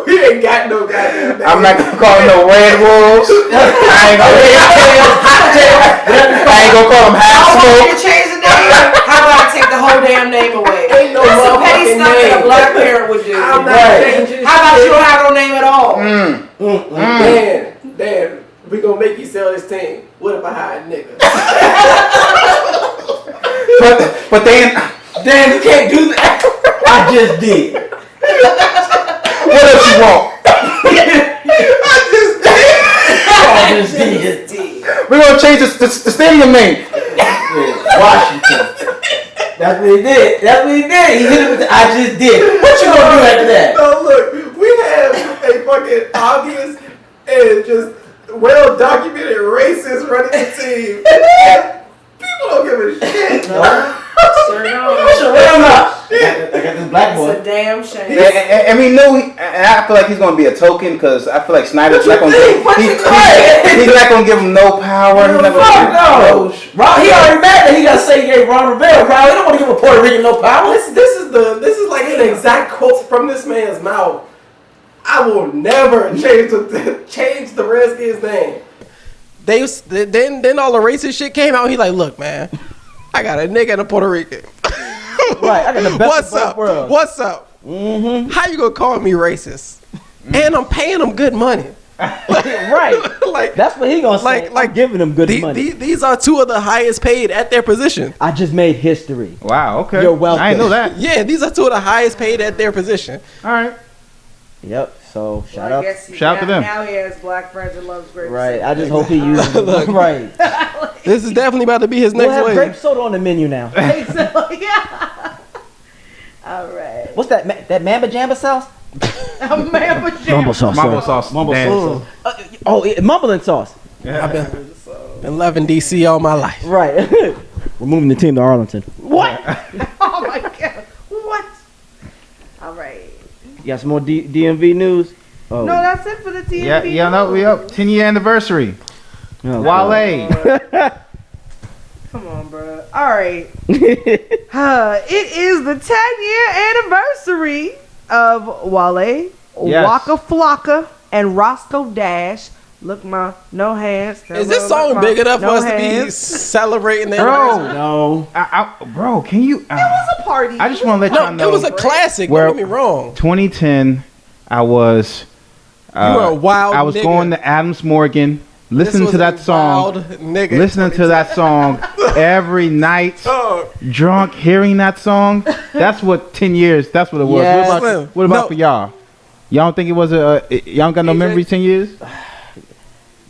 We ain't got no goddamn name. I'm not gonna call them no Red Wolves. I ain't gonna call them Half I want Smoke. you to change the name. How about I take the whole damn name away? Ain't no That's some petty motherfucking stuff that a name. black parent would do. I'm not changing How about shit. you don't have no name at all? Dan, we gonna make you sell this team. What if I hire a nigga? But then, Dan, you can't do that. I just did. what else you want? I just did. We're gonna change the stadium name. Washington. That's what he did. He hit it with the I just did. What you gonna do after that? No, look, we have a fucking obvious and just well documented racist running the team. People don't give a shit. Sure don't. Sure, I'm not. I got this black boy. It's a damn shame. And we know, and I feel like he's gonna be a token because I feel like Snyder's not gonna give. He's not gonna give him no power. He's not gonna No. He already mad that he got to say he gave Ron Rivera power. He don't want to give a Puerto Rican no power. This is like an exact quote from this man's mouth. I will never change the Redskins name. Then all the racist shit came out. He like, look, man, I got a nigga and a Puerto Rican. Right, I got the best of both worlds. What's up? Mm-hmm. How you gonna call me racist? And I'm paying them good money. Right. Like that's what he gonna say. I'm giving them good money. These are two of the highest paid at their position. I just made history. Wow. Okay. You're welcome. I didn't know that. Yeah, these are two of the highest paid at their position. All right. Yep. So shout I out. guess Shout out to them. Now he has black friends and loves grape Right. soda. I just hope he uses it. Right. This is definitely about to be his We'll next have wave. grape soda on the menu now. So, yeah. All right. What's that? That Mamba Jamba sauce? Mamba jam. Mumble sauce. Mumble sauce. Mumble Dan. sauce. Mumbling sauce. I've been loving DC all my life. Right. We're moving the team to Arlington. What? Oh my god. What? All right. You got some more DMV news? Oh. No, that's it for the TMV. Yeah. No, we up 10-year anniversary. Oh, Wale. Come on, bro. All right. It is the 10-year anniversary of Wale, Yes. Waka Flocka, and Roscoe Dash. Look, ma, no hands. Is this song big enough for us to be celebrating their anniversary? No. Bro, can you? It was a party. I just want to let y'all No, know. it was a classic. Well, Don't get me wrong. 2010, I was. You were a wild I was nigga. going to Adams Morgan, listening This to was a that song, wild nigga. listening to that song every night, drunk, hearing that song. That's what 10 years. That's what it was. Yes. What about for y'all? Y'all don't think it was y'all don't got no AJ? memory 10 years?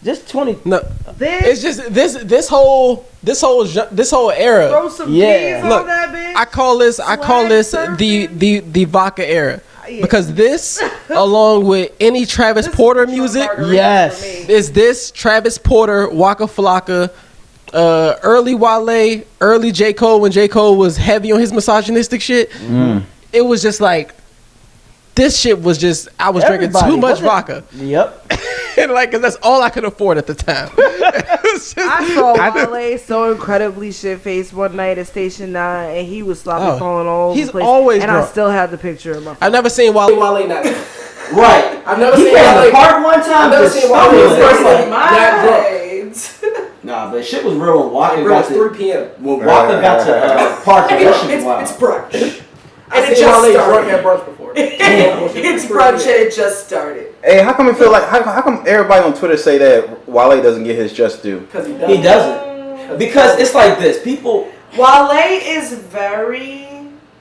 Just 20. No, it's just this whole era. Throw some Yeah. keys Look, on that bitch. I call this the vodka era. Because this, along with any Travis Porter music, Yes, is this Travis Porter, Waka Flocka, early Wale, early J. Cole, when J. Cole was heavy on his misogynistic shit. It was just like, this shit was just, I was drinking too much vodka. Yep. And like, cause that's all I could afford at the time. I saw Wale so incredibly shit-faced one night at Station 9, and he was sloppy falling all over he's the place. always and drunk. I still have the picture in my phone. I've never seen Wale. Wale not. Right. I've never He seen came to Wale. the park one time. I've never seen Wale in person not drunk. Right. Nah, but shit was real when Waka It got was 3 p.m. When Waka got to park, that shit was wild. It's brunch. I And it seen just Wale started. drunk at brunch before. It's brunch and it just started. Hey, how come it feel like how come everybody on Twitter say that Wale doesn't get his just due? Because He doesn't. Because it's like this. People. Wale is very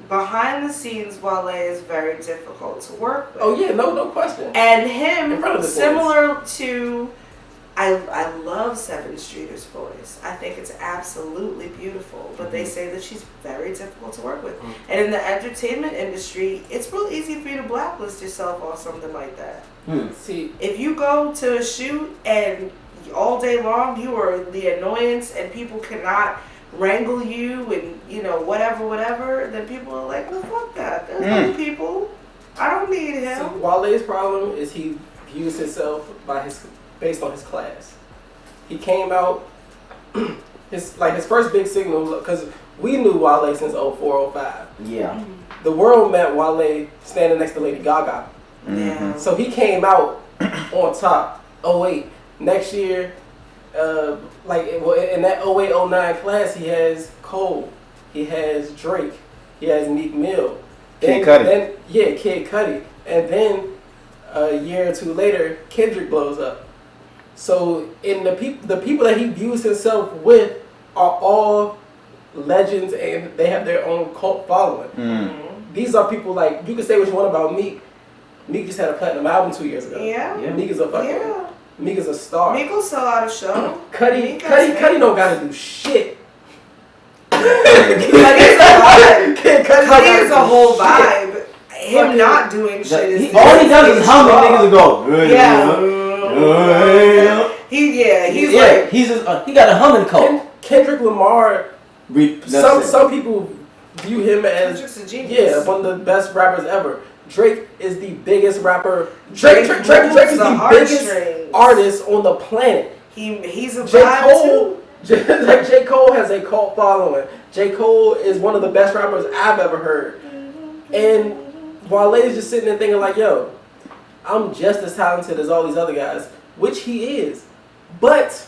behind the scenes. Wale is very difficult to work with. Oh yeah, no question. And In front him, of the similar to, I love Seven Streeter's voice. I think it's absolutely beautiful. But they say that she's very difficult to work with. And in the entertainment industry, it's real easy for you to blacklist yourself on something like that. See, If you go to a shoot and all day long you are the annoyance and people cannot wrangle you and whatever, then people are like, well, fuck that. There's other people. I don't need him. Wale's problem is he views himself based on his class. He came out his first big signal, because we knew Wale since 04, 05. Yeah. The world met Wale standing next to Lady Gaga. Yeah. So he came out on top. 08. Next year, in that 08, 09 class, he has Cole, he has Drake, he has Meek Mill, Kid Cudi. Kid Cudi, and then a year or two later, Kendrick blows up. So in the people that he views himself with are all legends, and they have their own cult following. These are people like, you can say what you want about Meek. Meek just had a platinum album 2 years ago. Yeah. Meek is a fucking. Meek is a star. Meek will sell out a show. Cudi don't gotta do shit. Cudi is a whole vibe. Him not doing shit is all he does is hum and niggas go. He got a humming coat. Kendrick Lamar. Some people view him as one of the best rappers ever. Drake is the biggest rapper. Drake is the biggest artist on the planet. He's a J. vibe Cole. J. Cole has a cult following. J. Cole is one of the best rappers I've ever heard. And Wale is just sitting there thinking like, yo, I'm just as talented as all these other guys, which he is. But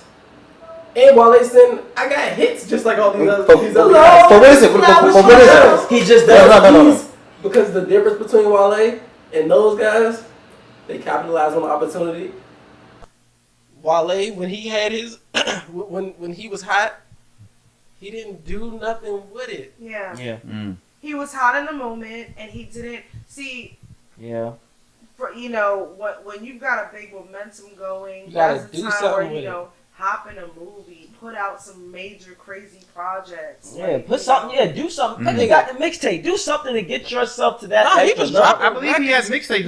and Wale's saying, I got hits just like all these other guys. But what is it? But what is it? He just does. No. Because the difference between Wale and those guys, they capitalize on the opportunity. Wale, when he had his, when he was hot, he didn't do nothing with it. Yeah. He was hot in the moment, and he didn't see. Yeah. For when you've got a big momentum going, you gotta that's do a time something where with it. Hop in a movie, put out some major crazy projects. Yeah, put something. Yeah, do something. Cause you got the mixtape. Do something to get yourself to that. He was dropping. I believe he has mixtapes.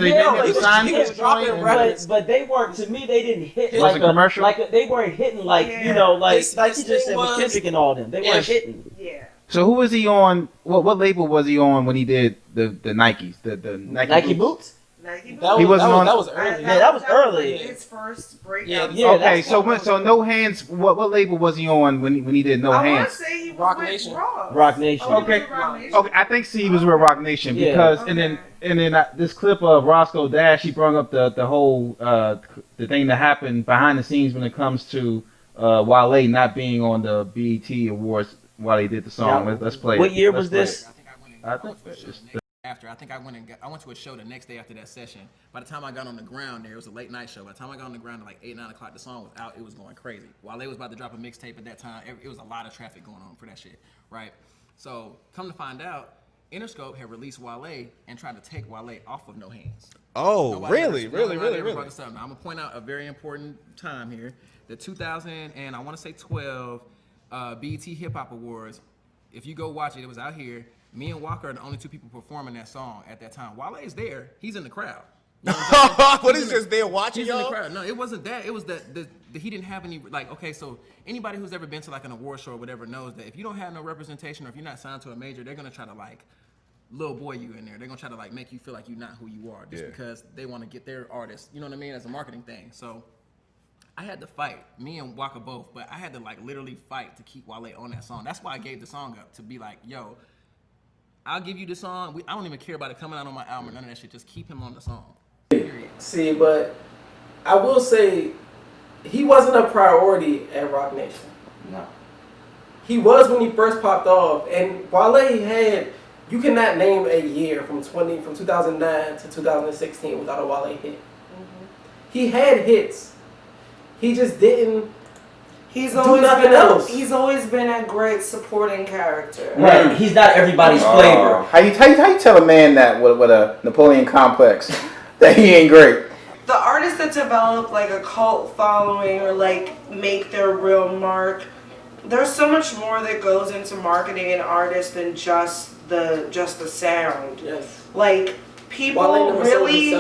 He was dropping records, but they weren't. To me, they didn't hit like a commercial. They weren't hitting like like you just said with Kendrick and all them. They weren't hitting. Yeah. So who was he on? What label was he on when he did the Nikes? The Nike boots. He wasn't on. That was early. Yeah, that was early. His first breakout. Yeah. Okay, so No Hands. What label was he on when he did No I want Hands? to say he was Rock with Nation. Rock Nation. Oh, he was Okay. with Rock Nation? Okay, I think he was with Rock Nation because, and then this clip of Roscoe Dash, he brought up the whole the thing that happened behind the scenes when it comes to Wale not being on the BET Awards while he did the song. Yeah. Let's play. What it. year Let's was play this? it. I think it's I think I went to a show the next day after that session. By the time I got on the ground there, it was a late night show. By the time I got on the ground at like 8, 9 o'clock, the song was out. It was going crazy. While they was about to drop a mixtape at that time, it was a lot of traffic going on for that shit, right? So come to find out, Interscope had released Wale and tried to take Wale off of No Hands. Oh, Nobody really? ever- Really? nobody Really? ever Really? brought this up. Now, I'm gonna point out a very important time here: the 2000 and I want to say 12 BET Hip Hop Awards. If you go watch it, it was out here. Me and Walker are the only two people performing that song at that time. Wale is there; he's in the crowd. You know What is just there watching He's in the y'all? crowd. No, it wasn't that. It was that he didn't have any, like, okay, so anybody who's ever been to like an award show or whatever knows that if you don't have no representation or if you're not signed to a major, they're gonna try to like little boy you in there. They're gonna try to like make you feel like you're not who you are just because they want to get their artist. You know what I mean? As a marketing thing. So I had to fight, me and Waka both, but I had to like literally fight to keep Wale on that song. That's why I gave the song up, to be like, yo, I'll give you the song. I don't even care about it coming out on my album or none of that shit. Just keep him on the song. Period. See, but I will say he wasn't a priority at Rock Nation. No. He was when he first popped off, and Wale had, you cannot name a year from 2009 to 2016 without a Wale hit. Mm-hmm. He had hits. He just didn't He's do always nothing been else. He's always been a great supporting character. Right. He's not everybody's flavor. How you tell a man that with a Napoleon complex that he ain't great? The artists that develop like a cult following or like make their real mark, there's so much more that goes into marketing an artist than just the sound. Yes. Like people really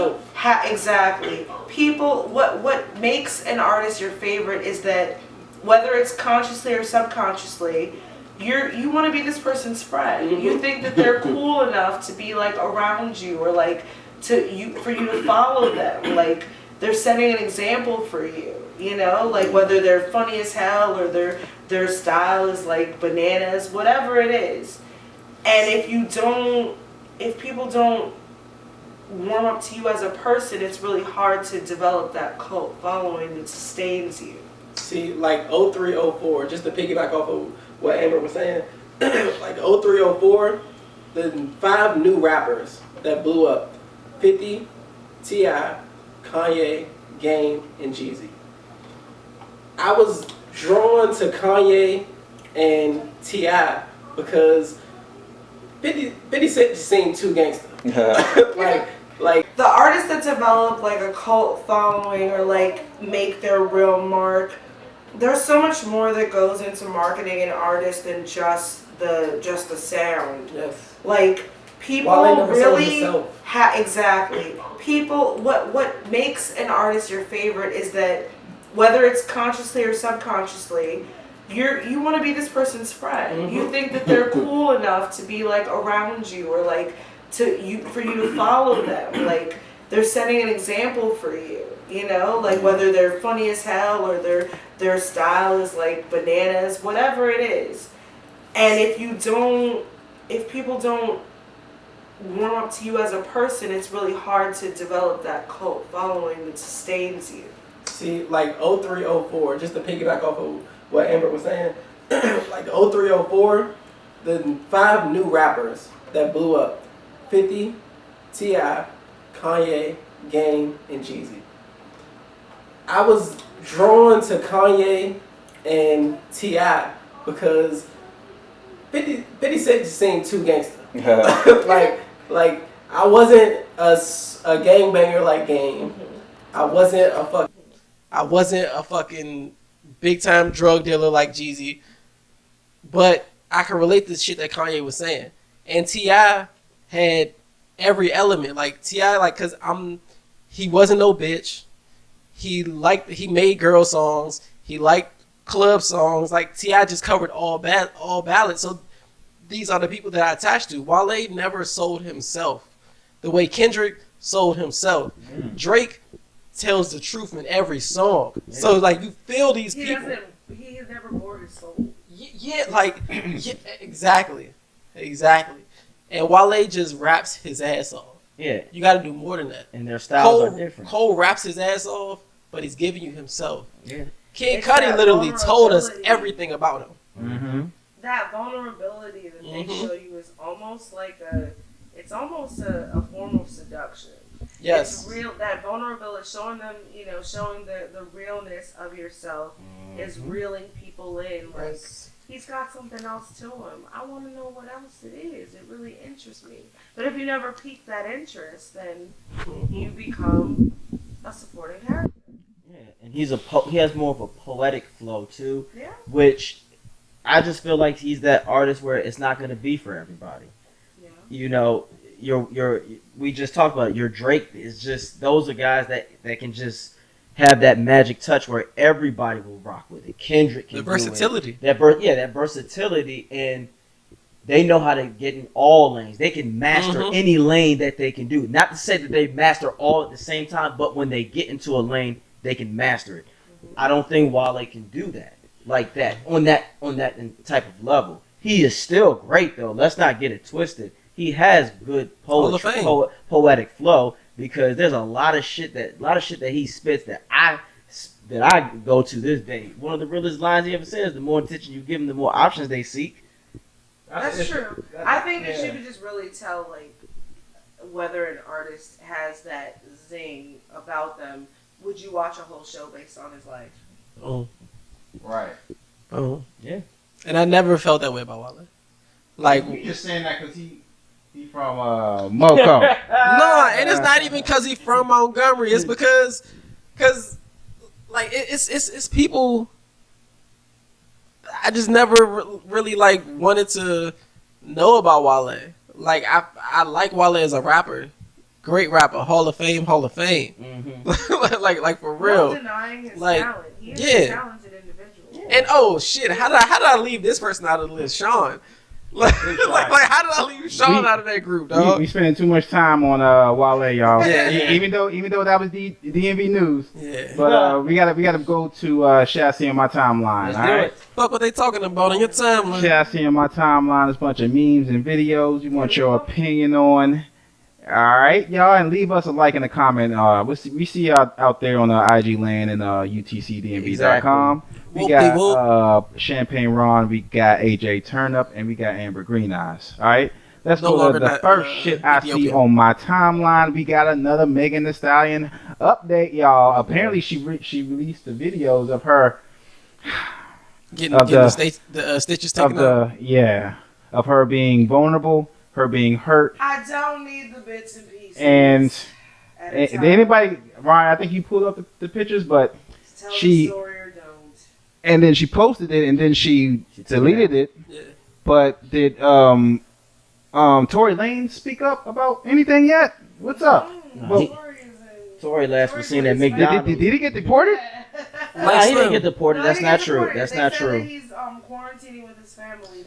exactly. People what makes an artist your favorite is that whether it's consciously or subconsciously, you want to be this person's friend. Mm-hmm. You think that they're cool enough to be like around you or like for you to follow them. Like they're setting an example for you. You know, like whether they're funny as hell or their style is like bananas, whatever it is. And if people don't warm up to you as a person, it's really hard to develop that cult following that sustains you. See, like 03, 04, just to piggyback off of what Amber was saying, like 03, 04, the 5 new rappers that blew up, 50, T.I., Kanye, Game, and Jeezy. I was drawn to Kanye and T.I. because 50 Cent just seemed too gangster. like the artists that develop like a cult following or like make their real mark, there's so much more that goes into marketing an artist than just the sound. Yes. Like people really exactly. People what makes an artist your favorite is that whether it's consciously or subconsciously, you want to be this person's friend. Mm-hmm. You think that they're cool enough to be like around you or like for you to follow them. Like they're setting an example for you. You know, like whether they're funny as hell or their style is like bananas, whatever it is. And if people don't warm up to you as a person, it's really hard to develop that cult following that sustains you. See, like 03, 04, just to piggyback off of what Amber was saying, like 03, 04, the 5 new rappers that blew up, 50, T.I., Kanye, Game, and Jeezy. I was drawn to Kanye and T.I. because 50 Cent just seemed too gangster. like I wasn't a gangbanger like Game. I wasn't a fucking big time drug dealer like Jeezy, but I can relate to the shit that Kanye was saying. And T.I. had every element. Like T.I., like, cause he wasn't no bitch. He made girl songs. He liked club songs. Like T.I. just covered all ballads. So these are the people that I attached to. Wale never sold himself the way Kendrick sold himself. Drake tells the truth in every song. So like you feel these people. He has never bored his soul. Yeah, exactly. And Wale just raps his ass off. Yeah. You got to do more than that. And their styles are different. Cole raps his ass off, but he's giving you himself. Yeah. Kid Cudi literally told us everything about him. Mm-hmm. That vulnerability that they show you is almost like a form of seduction. Yes. It's real. That vulnerability, showing them, showing the realness of yourself is reeling people in. Like, he's got something else to him. I want to know what else it is. It really interests me. But if you never pique that interest, then you become a supporting character. Yeah, and he has more of a poetic flow too, Yeah. which I just feel like he's that artist where it's not gonna be for everybody. Yeah. You know, we just talked about it. Your Drake is just those are guys that can just have that magic touch where everybody will rock with it. Kendrick can The versatility. That versatility, and they know how to get in all lanes. They can master any lane that they can do. Not to say that they master all at the same time, but when they get into a lane, they can master it. I don't think Wale can do that like that on that type of level. He is still great though. Let's not get it twisted. He has good poetry, poetic flow, because there's a lot of shit that he spits that I go to this day. One of the realest lines he ever says: "The more attention you give them, the more options they seek." That's true. I think that you could just really tell like whether an artist has that zing about them. Would you watch a whole show based on his life? Oh, Right. oh, Yeah. And I never felt that way about Wale. Like, You just saying that because he from Moco. no, and it's not even because he from Montgomery. It's because like it's people. I just never really like wanted to know about Wale. Like I like Wale as a rapper, great rapper, Hall of Fame. Mm-hmm. like for real. Not denying his Like, talent. He is yeah. a talented individual. And oh shit, how did I leave this person out of the list, Sean? Like how did I leave Sean out of that group, dog? We spending too much time on Wale, y'all. Yeah. Even though that was the DMV news. Yeah. But we gotta go to Chassis on my timeline. Let's all do right. it. Fuck what they talking about on your timeline. Chassis on my timeline is a bunch of memes and videos. You want your opinion on. All right, y'all, and leave us a like and a comment. We see you out there on the IG land and UTCDMV.com. We got Champagne Ron, we got AJ Turnup, and we got Amber Green Eyes. All right, let's go to the first shit I see on my timeline. We got another Megan Thee Stallion update, y'all. Apparently, she released the videos of her getting the stitches taken out. Of her being vulnerable, her being hurt. I don't need the bits and pieces. And anybody, Ryan, I think you pulled up the pictures, but tell the story or don't. And then she posted it, and then she deleted it. Yeah. But did Tory Lanez speak up about anything yet? What's up? Tory last was seen at McDonald's. Did he get deported? Nah, he didn't get deported. That's not true. That's not true. He's quarantining with his family.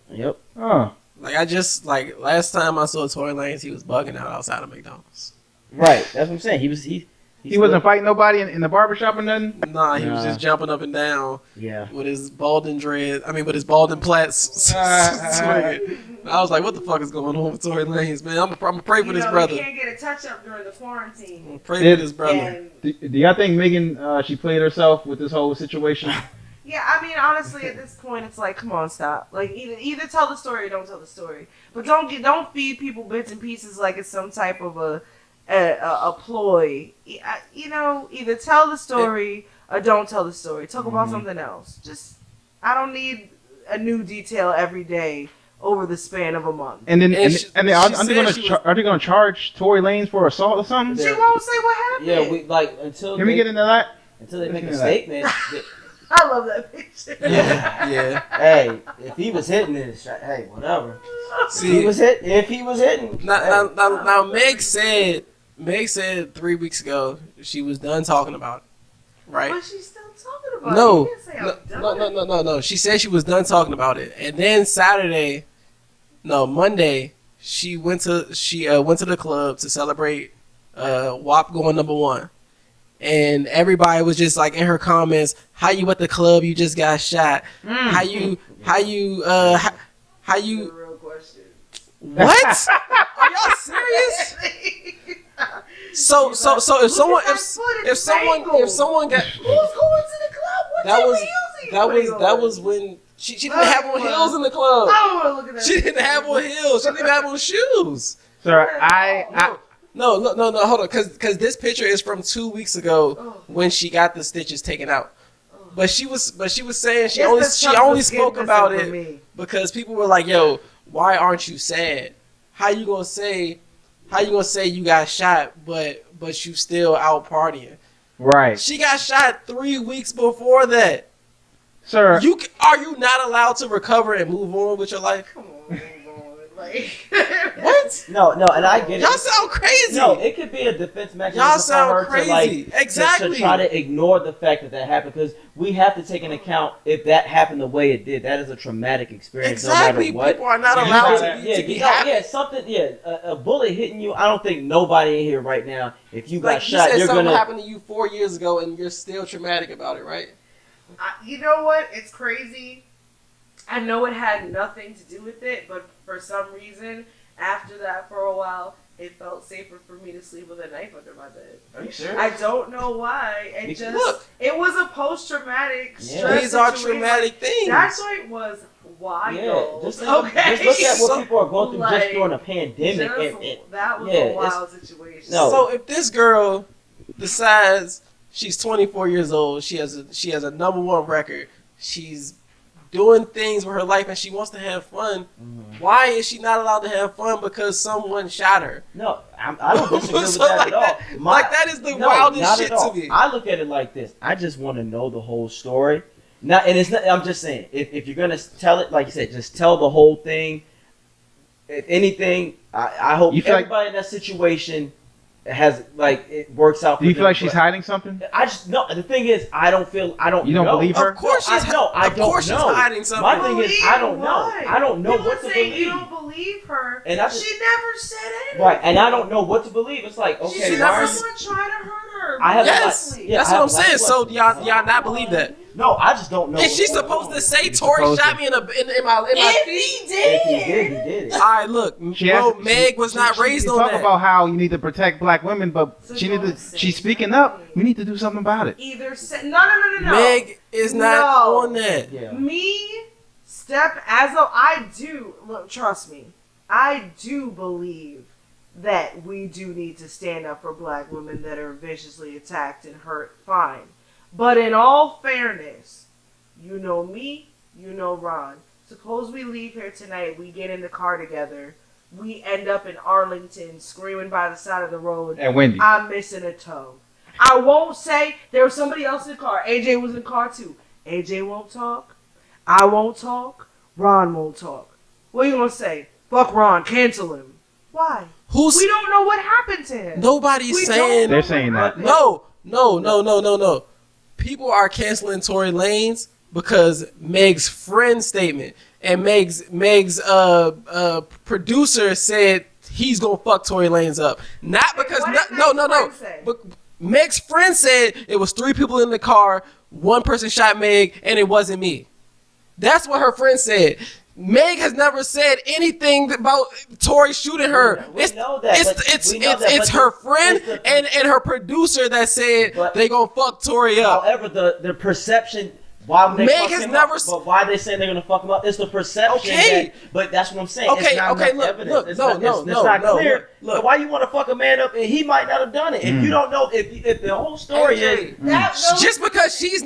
Yep. Oh. Like I just last time I saw Tory Lanez, he was bugging out outside of McDonald's. Right. That's what I'm saying. He wasn't fighting nobody in the barbershop or nothing? Nah, he was just jumping up and down. Yeah. With his balding with his balding plaits swinging. I was like, what the fuck is going on with Tory Lanez, man? I'm gonna pray for this brother. He can't get a touch up during the quarantine. I'm pray for this brother. Do y'all think Megan, she played herself with this whole situation? Yeah, I mean, honestly, at this point, it's like, come on, stop. Like, either tell the story or don't tell the story. But don't feed people bits and pieces like it's some type of a ploy. You know, either tell the story or don't tell the story. Talk about something else. Just, I don't need a new detail every day over the span of a month. And then, are they gonna charge Tory Lanez for assault or something? She won't say what happened. Yeah, until Can we get into that? Until they make a statement. I love that picture. Yeah. Hey, if he was hitting this, hey, whatever. See, if he was hitting. Now Meg said 3 weeks ago she was done talking about it, right? But she's still talking about it. No. She said she was done talking about it, and then Monday, she went to the club to celebrate WAP going #1. And everybody was just like in her comments, how you at the club, you just got shot. How you Real question. What? Are y'all serious? So if someone got who's going to the club? that was when she didn't have on heels in the club. I don't want to look at that. She didn't have on heels. She didn't have on shoes. Sir, No, hold on, because this picture is from 2 weeks ago when she got the stitches taken out. But she was saying she It's only the spoke skin about missing for it me. because people were like, "Yo, why aren't you sad? How you gonna say you got shot, but you still out partying?" Right. She got shot 3 weeks before that. Sir, Are you not allowed to recover and move on with your life? Come on, like What? No, and I get it. Y'all sound crazy. No, it could be a defense mechanism Y'all for sound her crazy. to like Exactly. to try to ignore the fact that happened, because we have to take into account if that happened the way it did. That is a traumatic experience. Exactly. No matter what. People are not You allowed try to be happy. a bullet hitting you. I don't think nobody in here right now, if you got Like you shot, said, you're something gonna. happened to you 4 years ago, and you're still traumatic about it, right? you know what? It's crazy. I know it had nothing to do with it, but for some reason, after that, for a while, it felt safer for me to sleep with a knife under my bed. Are you serious? I don't know why. It was a post-traumatic stress These are situation. traumatic things. That joint was wild. Yeah, just look at what people are going through just during a pandemic. That was a wild situation. No. So if this girl decides she's 24 years old, she has a #1 record, she's doing things with her life, and she wants to have fun, why is she not allowed to have fun because someone shot her? No, I don't disagree with So that like at all. that- that is the wildest not shit at all. to me. I look at it like this. I just want to know the whole story. I'm just saying, if you're gonna tell it, like you said, just tell the whole thing. If anything, I hope everybody in that situation has it works out. Do you feel like she's hiding something? I just no. The thing is, I don't. You don't believe her? Of course she's she's hiding something. My thing is, I don't know. I don't know what to believe. You don't believe her, and she never said anything. Right, and I don't know what to believe. It's like, okay, she never someone trying to hurt her. Yes, that's what I'm saying. So y'all not believe that? No, I just don't know. Is she supposed to say Tory shot me in my If feet? he did. If he did, he did. All right, look, Meg was not raised on talk that. about how you need to protect black women, but she's speaking up. We need to do something about it. Either say no. Meg is not on that. Yeah. Me, I do. Look, trust me, I do believe that we do need to stand up for black women that are viciously attacked and hurt. Fine. But in all fairness, you know me, you know Ron. Suppose we leave here tonight, we get in the car together, we end up in Arlington screaming by the side of the road. And Wendy. I'm missing a toe. I won't say there was somebody else in the car. AJ was in the car too. AJ won't talk. I won't talk. Ron won't talk. What are you going to say? Fuck Ron, cancel him. Why? We don't know what happened to him. Nobody's saying. They're saying that. No. People are canceling Tory Lanez because Meg's friend statement and Meg's producer said he's gonna fuck Tory Lanez up. Not because no. But Meg's friend said it was 3 people in the car, 1 person shot Meg, and it wasn't me. That's what her friend said. Meg has never said anything about Tory shooting her. It's her friend and her producer that said they gonna fuck Tory up. However, the perception. Why would they Meg fuck has him never up? But why are they saying they're gonna fuck him up? It's the perception. Okay. But that's what I'm saying. Okay, it's not enough evidence. It's not clear. Look. So why you want to fuck a man up and he might not have done it? If you don't know, if the whole story is just because she's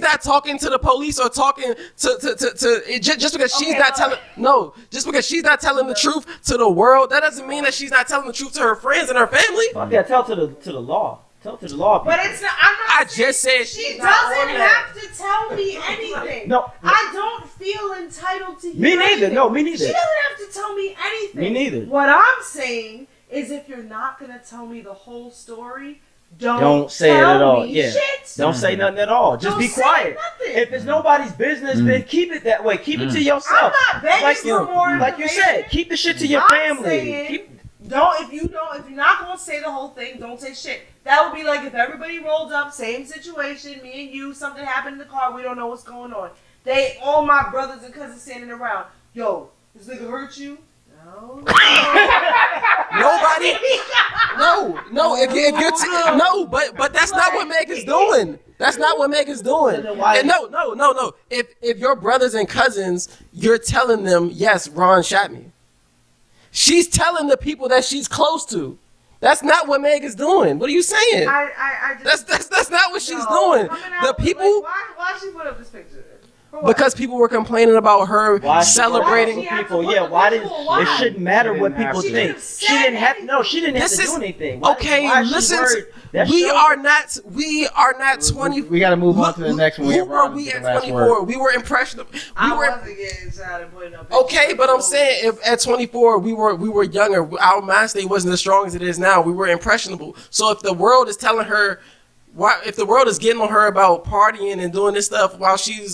not talking to the police or talking just because she's not telling the truth to the world, that doesn't mean that she's not telling the truth to her friends and her family. Yeah, tell to the law. Tell to the law. But it's not. I just said she doesn't have to tell me anything. No, I don't feel entitled to hear me neither. anything. No, me neither. She doesn't have to tell me anything. Me neither. What I'm saying is, if you're not gonna tell me the whole story, don't say it at all. Me Yeah. shit. Don't say nothing at all. Just be quiet. If it's nobody's business, then keep it that way. Keep it to yourself. I'm not begging for more like you said, keep the shit to your family. If you're not gonna say the whole thing, don't say shit. That would be like if everybody rolled up, same situation, me and you, something happened in the car, we don't know what's going on. All my brothers and cousins standing around. Yo, this nigga hurt you? No. Nobody. No. If you're no, but that's not what Meg is doing. That's not what Meg is doing. And no. If your brothers and cousins, you're telling them, yes, Ron shot me. She's telling the people that she's close to. That's not what Meg is doing. What are you saying? I just, That's not what she's doing. The people. Why she put up this picture? Because people were complaining about her celebrating people. Yeah, it shouldn't matter what people think. She didn't have to do anything. Okay, listen. We are not 20. We got to move on to the next one. Who were we at 24? We were impressionable. I wasn't getting excited putting up. Okay, but I'm saying if at 24 we were younger, our mind state wasn't as strong as it is now. We were impressionable. So if the world is telling her, if the world is getting on her about partying and doing this stuff while she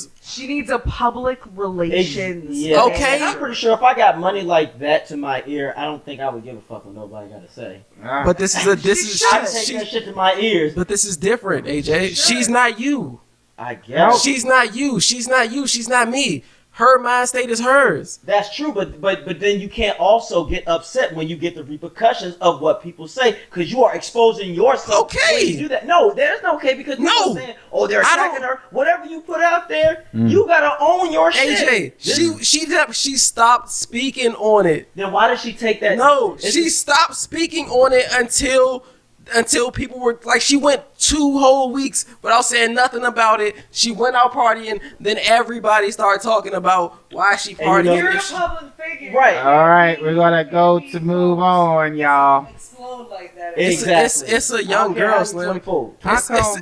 needs a public relations. Yeah. Okay. And I'm pretty sure if I got money like that to my ear, I don't think I would give a fuck what nobody got to say. But I take that shit to my ears. But this is different, AJ. She's not you. I guess. She's not you. She's not you. She's not me. Her mind state is hers. That's true, but then you can't also get upset when you get the repercussions of what people say, because you are exposing yourself. Okay. When you do that. No, there's no okay, because people are saying, oh, they're attacking her. Whatever you put out there, you gotta own your shit. AJ, she stopped speaking on it. Then why did she take that? No, she stopped speaking on it until people were like, she went 2 whole weeks without saying nothing about it. She went out partying, then everybody started talking about why she partying. You're a public figure. Right. All right, we're gonna go to move on, y'all. Explode like that. It's a young girl, Slim.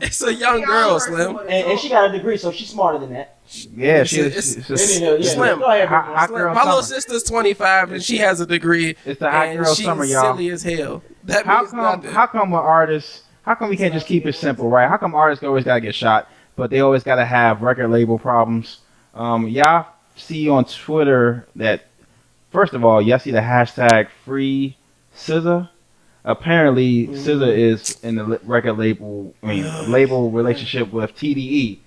It's a young girl, Slim. And she got a degree, so she's smarter than that. Yeah, she's Slim. My little sister's 25 and she has a degree. It's the hot girl summer, y'all. Silly as hell. How come with artists? How come we can't just keep it simple, right? How come artists always gotta get shot, but they always gotta have record label problems? Y'all see on Twitter that, first of all, y'all see the hashtag free SZA. Apparently, SZA is in the record label, label relationship with TDE.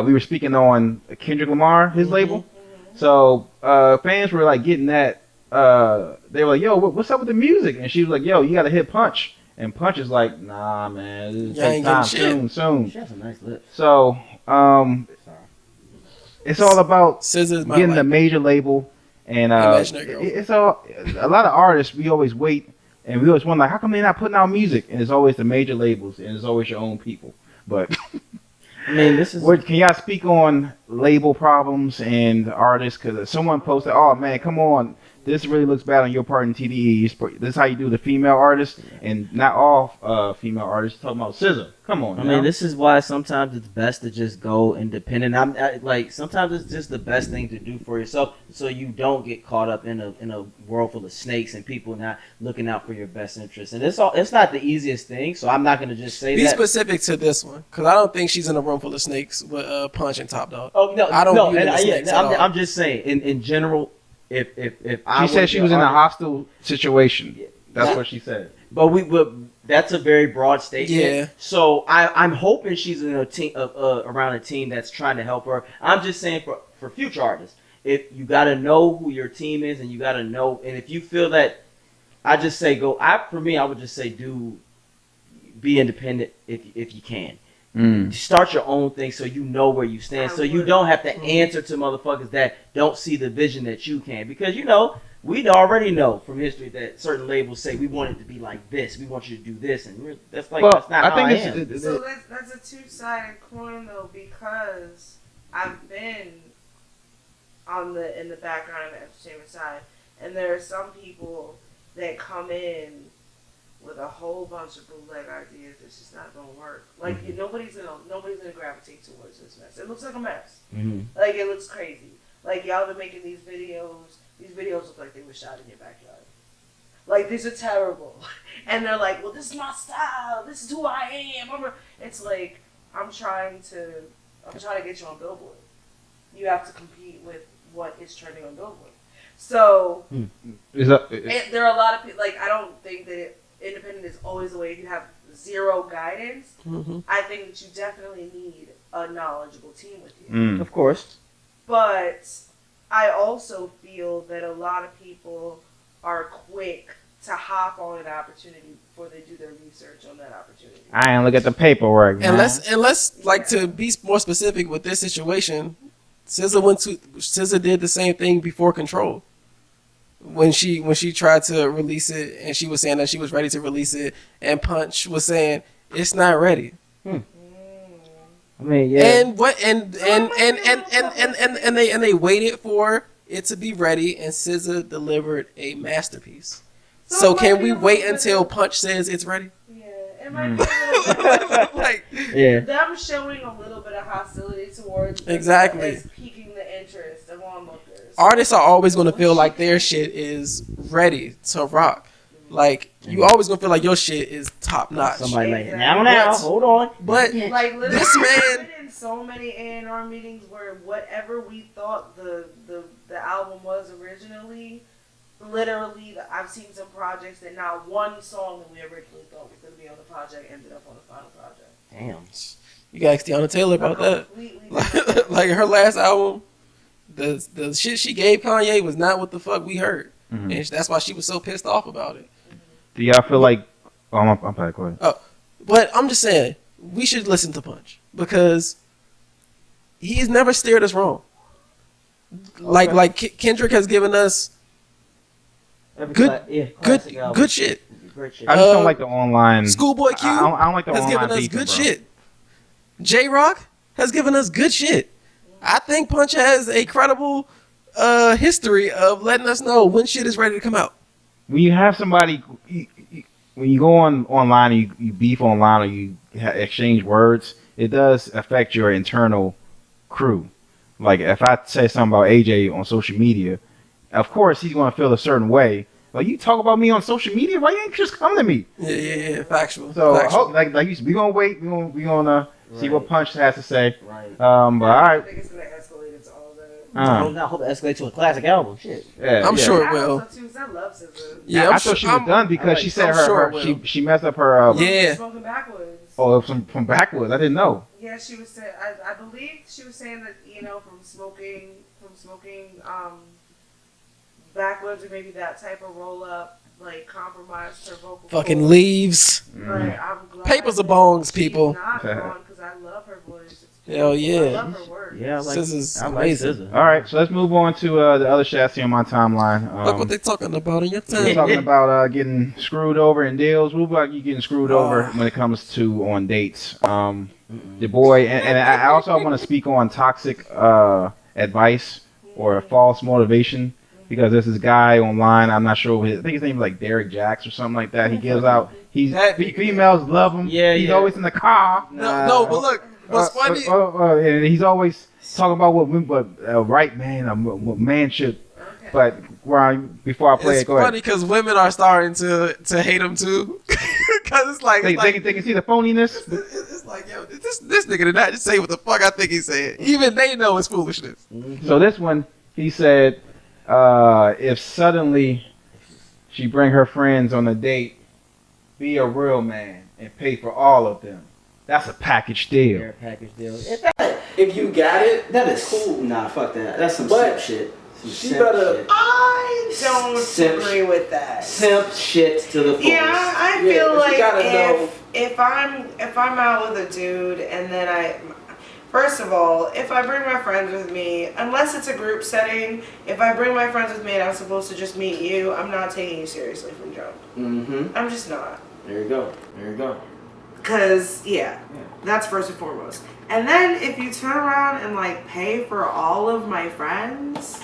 We were speaking on Kendrick Lamar, his label. So fans were like getting that. They were like, "Yo, what's up with the music?" And she was like, "Yo, you got to hit Punch." And Punch is like, "Nah, man, this takes time, soon." She has a nice lip. So it's all about SZA getting the major label, and it's all a lot of artists. We always wait, and we always wonder, like, how come they're not putting out music? And it's always the major labels, and it's always your own people. But I mean, this is. Can y'all speak on label problems and artists? Because someone posted, "Oh man, come on, this really looks bad on your part in TDE. This is how you do the female artists, and not all female artists." Talking about SZA. Come on. I mean, this is why sometimes it's best to just go independent. Sometimes it's just the best thing to do for yourself, so you don't get caught up in a world full of snakes and people not looking out for your best interests. And it's not the easiest thing. So I'm not gonna just say be that. Be specific to this one, because I don't think she's in a room full of snakes with Punch and Top Dog. Oh no, I don't. No, I'm just saying in general. If she said she was in a hostile situation, that's what she said. But that's a very broad statement. Yeah. So I'm hoping she's in a team around a team that's trying to help her. I'm just saying for future artists, if you got to know who your team is, and you got to know, and if you feel that, I just say go. For me, I would just say be independent if you can. Start your own thing so you know where you stand, so you don't have to answer to motherfuckers that don't see the vision that you can. Because we already know from history that certain labels say we want it to be like this, we want you to do this, and that's not how I am. So that's a two-sided coin though, because I've been in the background of the entertainment side, and there are some people that come in with a whole bunch of bootleg ideas that's just not gonna work. Like nobody's gonna gravitate towards this mess. It looks like a mess. Like it looks crazy. Like y'all been making these videos. These videos look like they were shot in your backyard. Like these are terrible. And they're like, well, this is my style. This is who I am. It's like I'm trying to get you on Billboard. You have to compete with what is trending on Billboard. So there are a lot of people. Like I don't think that independent is always the way. If you have zero guidance, I think that you definitely need a knowledgeable team with you. Of course. But I also feel that a lot of people are quick to hop on an opportunity before they do their research on that opportunity. I ain't look at the paperwork. And let's like to be more specific with this situation. SZA did the same thing before Control. when she tried to release it, and she was saying that she was ready to release it, and Punch was saying it's not ready. I mean, yeah. And what and they waited for it to be ready, and SZA delivered a masterpiece. So can we wait until Punch says it's ready? Yeah, it might be a little bit them showing a little bit of hostility towards exactly is piquing the interest of onlookers. Artists are always going to feel like their shit is ready to rock. Like you always gonna feel like your shit is top notch. Somebody like now, hold on. But like this man in so many A&R meetings where whatever we thought the album was originally, literally I've seen some projects that not one song that we originally thought was gonna be on the project ended up on the final project. Damn. You can ask Tiana Taylor about that. Like her last album, the shit she gave Kanye was not what the fuck we heard, and that's why she was so pissed off about it. Do y'all feel like? Oh, I'm back. Go ahead. Oh, but I'm just saying we should listen to Punch because he's never steered us wrong. Okay. Like Kendrick has given us good shit. I just don't like the online. Schoolboy Q I don't like the has online given us beefing, good bro. shit. J-Rock has given us good shit. I think Punch has a credible history of letting us know when shit is ready to come out. When you have somebody, when you go online, you beef online or you exchange words, it does affect your internal crew. Like if I say something about AJ on social media, of course he's going to feel a certain way. Like you talk about me on social media, why you ain't just come to me? Yeah, factual. So factual. like we gonna wait, we gonna see what Punch has to say. Right. But all right. I think it's gonna escalate into all that. I hope it escalates to a classic album. Shit. Yeah, I'm sure it will. I love SZA. Yeah, I thought she was done because she said she messed up her. Smoking backwards. Oh, from backwoods. I didn't know. Yeah, she was saying. I believe she was saying that from smoking backwards or maybe that type of roll up like compromised her vocal. Fucking cord. leaves. But I'm glad Papers are bongs, people. Not gone because I love her voice. Hell yeah. I love her work. Yeah, SZA's amazing. All right, so let's move on to the other shots here on my timeline. Look what they talking about in your time. We're talking about getting screwed over in deals. What about you getting screwed over when it comes to on dates? The boy, and I also want to speak on toxic advice or false motivation because there's this guy online. I'm not sure. I think his name is like Derek Jacks or something like that. He gives out. Females love him. Yeah, he's always in the car. No, but look. What's funny? And he's always talking about what right man, what man should. But before I play it, go ahead. It's funny because women are starting to hate him too. Because it's like, they can see the phoniness. It's like, yo, this nigga did not just say what the fuck I think he said. Even they know it's foolishness. So this one, he said, if suddenly she bring her friends on a date, be a real man and pay for all of them. That's a package deal. Yeah, package deal. If you got it, That is cool. Nah, fuck that. That's some But simp shit. Some she simp better- shit. I don't Simp agree with that. Simp shit to the fullest. Yeah, I Yeah, feel but you like gotta know. if I'm out with a dude and then first of all, if I bring my friends with me, unless it's a group setting, if I bring my friends with me and I'm supposed to just meet you, I'm not taking you seriously from jump. Mm-hmm. I'm just not. There you go. There you go. Cause that's first and foremost. And then if you turn around and like pay for all of my friends,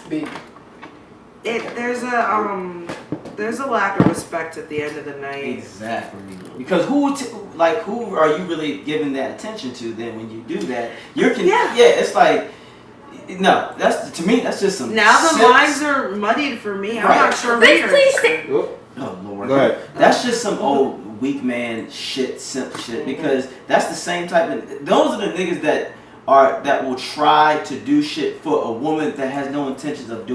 there's a lack of respect at the end of the night. Exactly. Because who are you really giving that attention to? Then when you do that, it's like no. That's to me. That's just some. Now the simp- lines are muddied for me. I'm not sure. Oh Lord. Go ahead. That's just some old weak man shit, simp shit. Because that's the same type of. Those are the niggas that will try to do shit for a woman that has no intentions of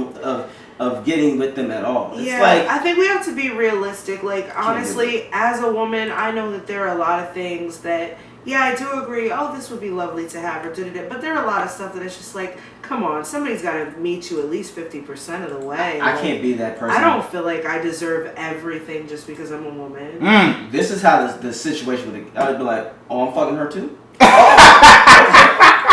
getting with them at all. It's like, I think we have to be realistic. Like honestly, as a woman, I know that there are a lot of things that. Yeah, I do agree. Oh, this would be lovely to have her. But there are a lot of stuff that it's just like, come on, somebody's got to meet you at least 50% of the way. I can't be that person. I don't feel like I deserve everything just because I'm a woman. This is how the situation would. I would be like, oh, I'm fucking her too.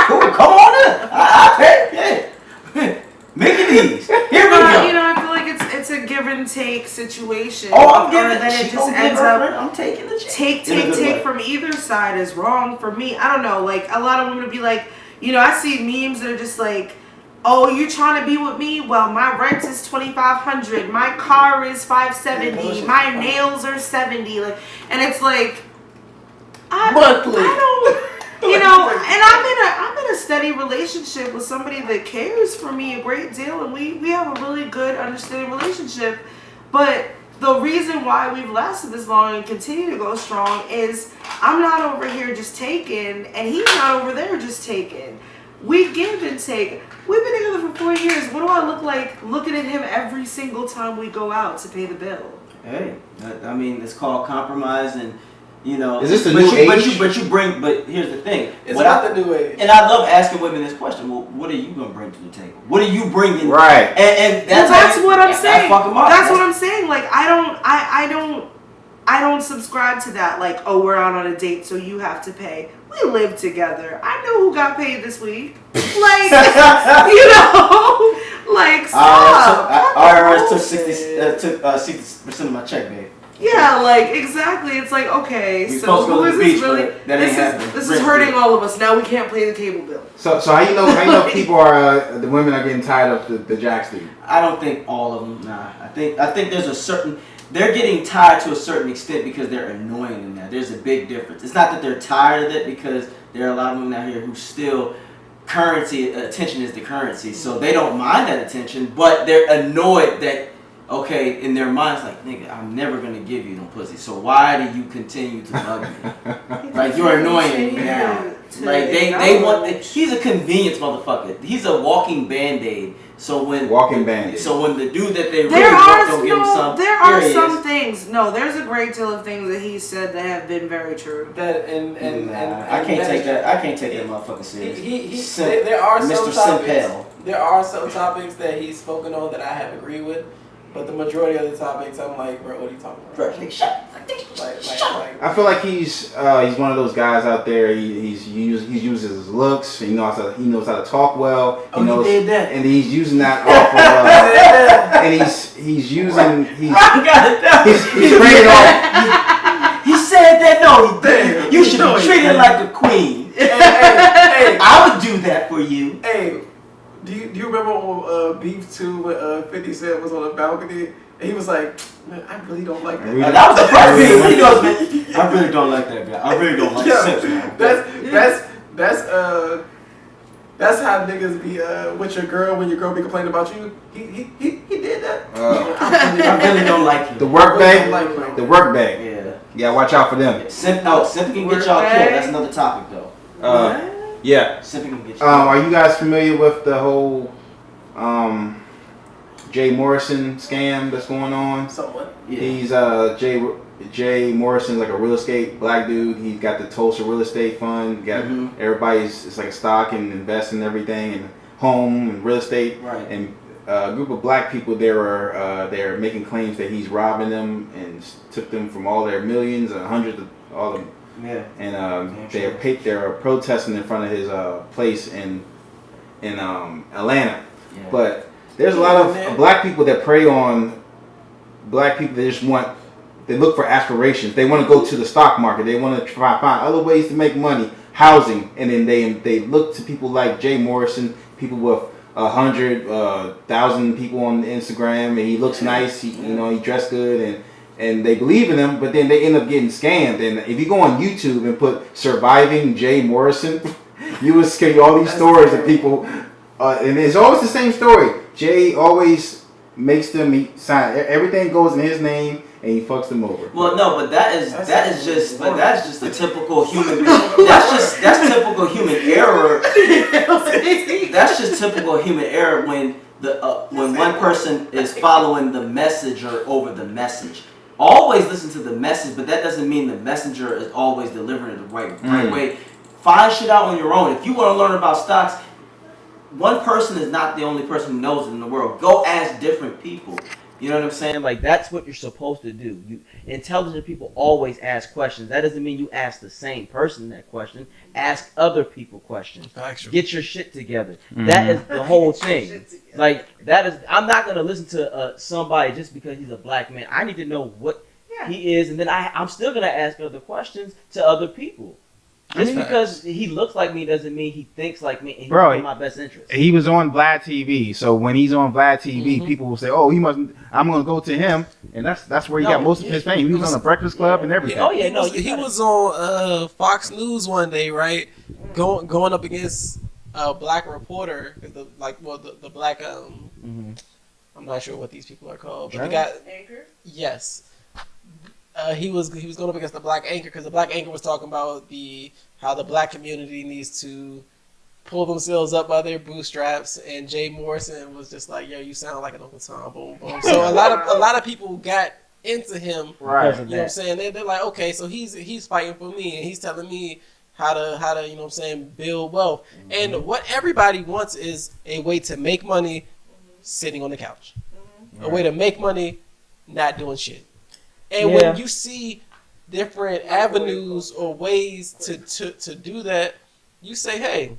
Cool, come on in. I'll pay. Yeah. Make it easy. Here we go. I feel like it's a give and take situation. Oh, I'm then giving. it just ends up. I'm taking the chick. Take from either side is wrong for me. I don't know. Like, a lot of women would be like, you know, I see memes that are just like, oh, you trying to be with me? Well, my rent is $2,500. My car is $570. My nails are $70. Like, and it's like, monthly. I don't, you know. And I'm in a steady relationship with somebody that cares for me a great deal, and we have a really good, understanding relationship. But the reason why we've lasted this long and continue to go strong is I'm not over here just taking, and he's not over there just taking. We give and take. We've been together for 4 years. What do I look like looking at him every single time we go out to pay the bill? Hey, I mean, it's called compromise, and you know. Is this the new age? But here's the thing. It's not the new age. And I love asking women this question. Well, what are you gonna bring to the table? What are you bringing? Right. And that's what I'm saying. That's what I'm saying. Like, I don't subscribe to that. Like, oh, we're out on a date, so you have to pay. We live together. I know who got paid this week. Like, you know, like, stop. IRS took 60% of my check, babe. Yeah, like, exactly. It's like, okay, so who is this really? This is hurting all of us. Now we can't pay the cable bill. So how you know people are the women are getting tired of the Jax dude? I don't think all of them. Nah, I think there's a certain. They're getting tired to a certain extent because they're annoying in that. There's a big difference. It's not that they're tired of it, because there are a lot of women out here who still attention is the currency, so they don't mind that attention, but they're annoyed that, okay, in their minds, like, nigga, I'm never gonna give you no pussy, so why do you continue to love me? Like, you're annoying me now. Like, they want, he's a convenience motherfucker. He's a walking Band-Aid. So when the dude that they really want don't give him some, there are some things. No, there's a great deal of things that he said that have been very true. That and I can't take that. I can't take that motherfucker serious. There are Mr. some topics. Simpel. There are some topics that he's spoken on that I have agreed with, but the majority of the topics, I'm like, bro, what are you talking about? Bro, shut. I feel like he's one of those guys out there. He uses his looks. He knows how to talk well. He knows, he did that. And he's using that off of. And he's using he's bringing off. He said that. No, he didn't. You should be treated like a queen. Hey, I would do that for you. Hey, do you remember on Beef 2 when 50 Cent was on the balcony? And he was like, man, I really don't like that. That was the first thing. He goes, man, I really don't like that guy. I really don't like Simpson. That's how niggas be with your girl when your girl be complaining about you. He did that. I really don't like him. The work bag. The work bag. Yeah, watch out for them. Simpson can get y'all killed. That's another topic though. Yeah. Simpson can get y'all. Are you guys familiar with the whole Jay Morrison scam that's going on? Somewhat. Yeah. He's Jay Morrison's like a real estate black dude. He's got the Tulsa real estate fund. Got everybody's, it's like a stock and invest in everything and home and real estate. Right. And a group of black people they're making claims that he's robbing them and took them from all their millions and hundreds of all of them. Yeah. And they're protesting in front of his place in Atlanta. Yeah. But there's a lot of black people that prey on black people that just want. They look for aspirations. They want to go to the stock market. They want to try find other ways to make money, housing, and then they look to people like Jay Morrison, people with 100,000 people on Instagram, and he looks nice. He dressed good, and they believe in him. But then they end up getting scammed. And if you go on YouTube and put "surviving Jay Morrison," you will see all these stories of people, and it's always the same story. Jay always makes them sign everything goes in his name. And he fucks them over. Well, no, but that's just a typical human. That's typical human error. That's just typical human error when one person is following the messenger over the message. Always listen to the message, but that doesn't mean the messenger is always delivering it the right way. Find shit out on your own. If you want to learn about stocks, one person is not the only person who knows it in the world. Go ask different people. You know what I'm saying? Like, that's what you're supposed to do. Intelligent people always ask questions. That doesn't mean you ask the same person that question. Ask other people questions. Actually. Get your shit together. That is the whole thing. Like, that is. I'm not gonna listen to somebody just because he's a black man. I need to know what he is, and then I'm still gonna ask other questions to other people. Just because he looks like me doesn't mean he thinks like me and he's in my best interest. He was on Vlad TV, so when he's on Vlad TV, people will say, "Oh, he must." I'm gonna go to him, and that's where he got most of his fame. He was on the Breakfast Club and everything. Oh yeah, he was on Fox News one day, right? Going up against a black reporter, the black I'm not sure what these people are called, but they got Anchor. Yes. He was going up against the black anchor because the black anchor was talking about how the black community needs to pull themselves up by their bootstraps, and Jay Morrison was just like, "Yo, you sound like an Uncle Tom." Boom, boom. So a lot of people got into him, right? You know what I'm saying? They're like, okay, so he's fighting for me, and he's telling me how to you know what I'm saying, build wealth. And what everybody wants is a way to make money sitting on the couch, a way to make money not doing shit. And when you see different avenues or ways to do that, you say, "Hey,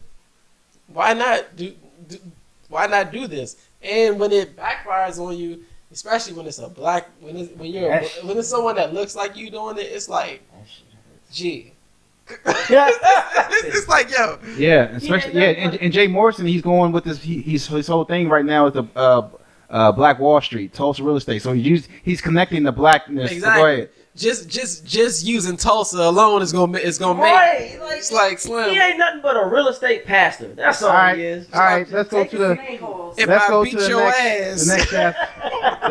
why not do this?" And when it backfires on you, especially when it's a black, when it's someone that looks like you doing it, it's like, gee. It's like, yo. Yeah, especially and Jay Morrison, he's going with his whole thing right now is the Black Wall Street, Tulsa real estate. So he's connecting the blackness. Exactly. Go ahead. Just using Tulsa alone is gonna make it's like Slim. He ain't nothing but a real estate pastor. That's all he is. All right, let's go to the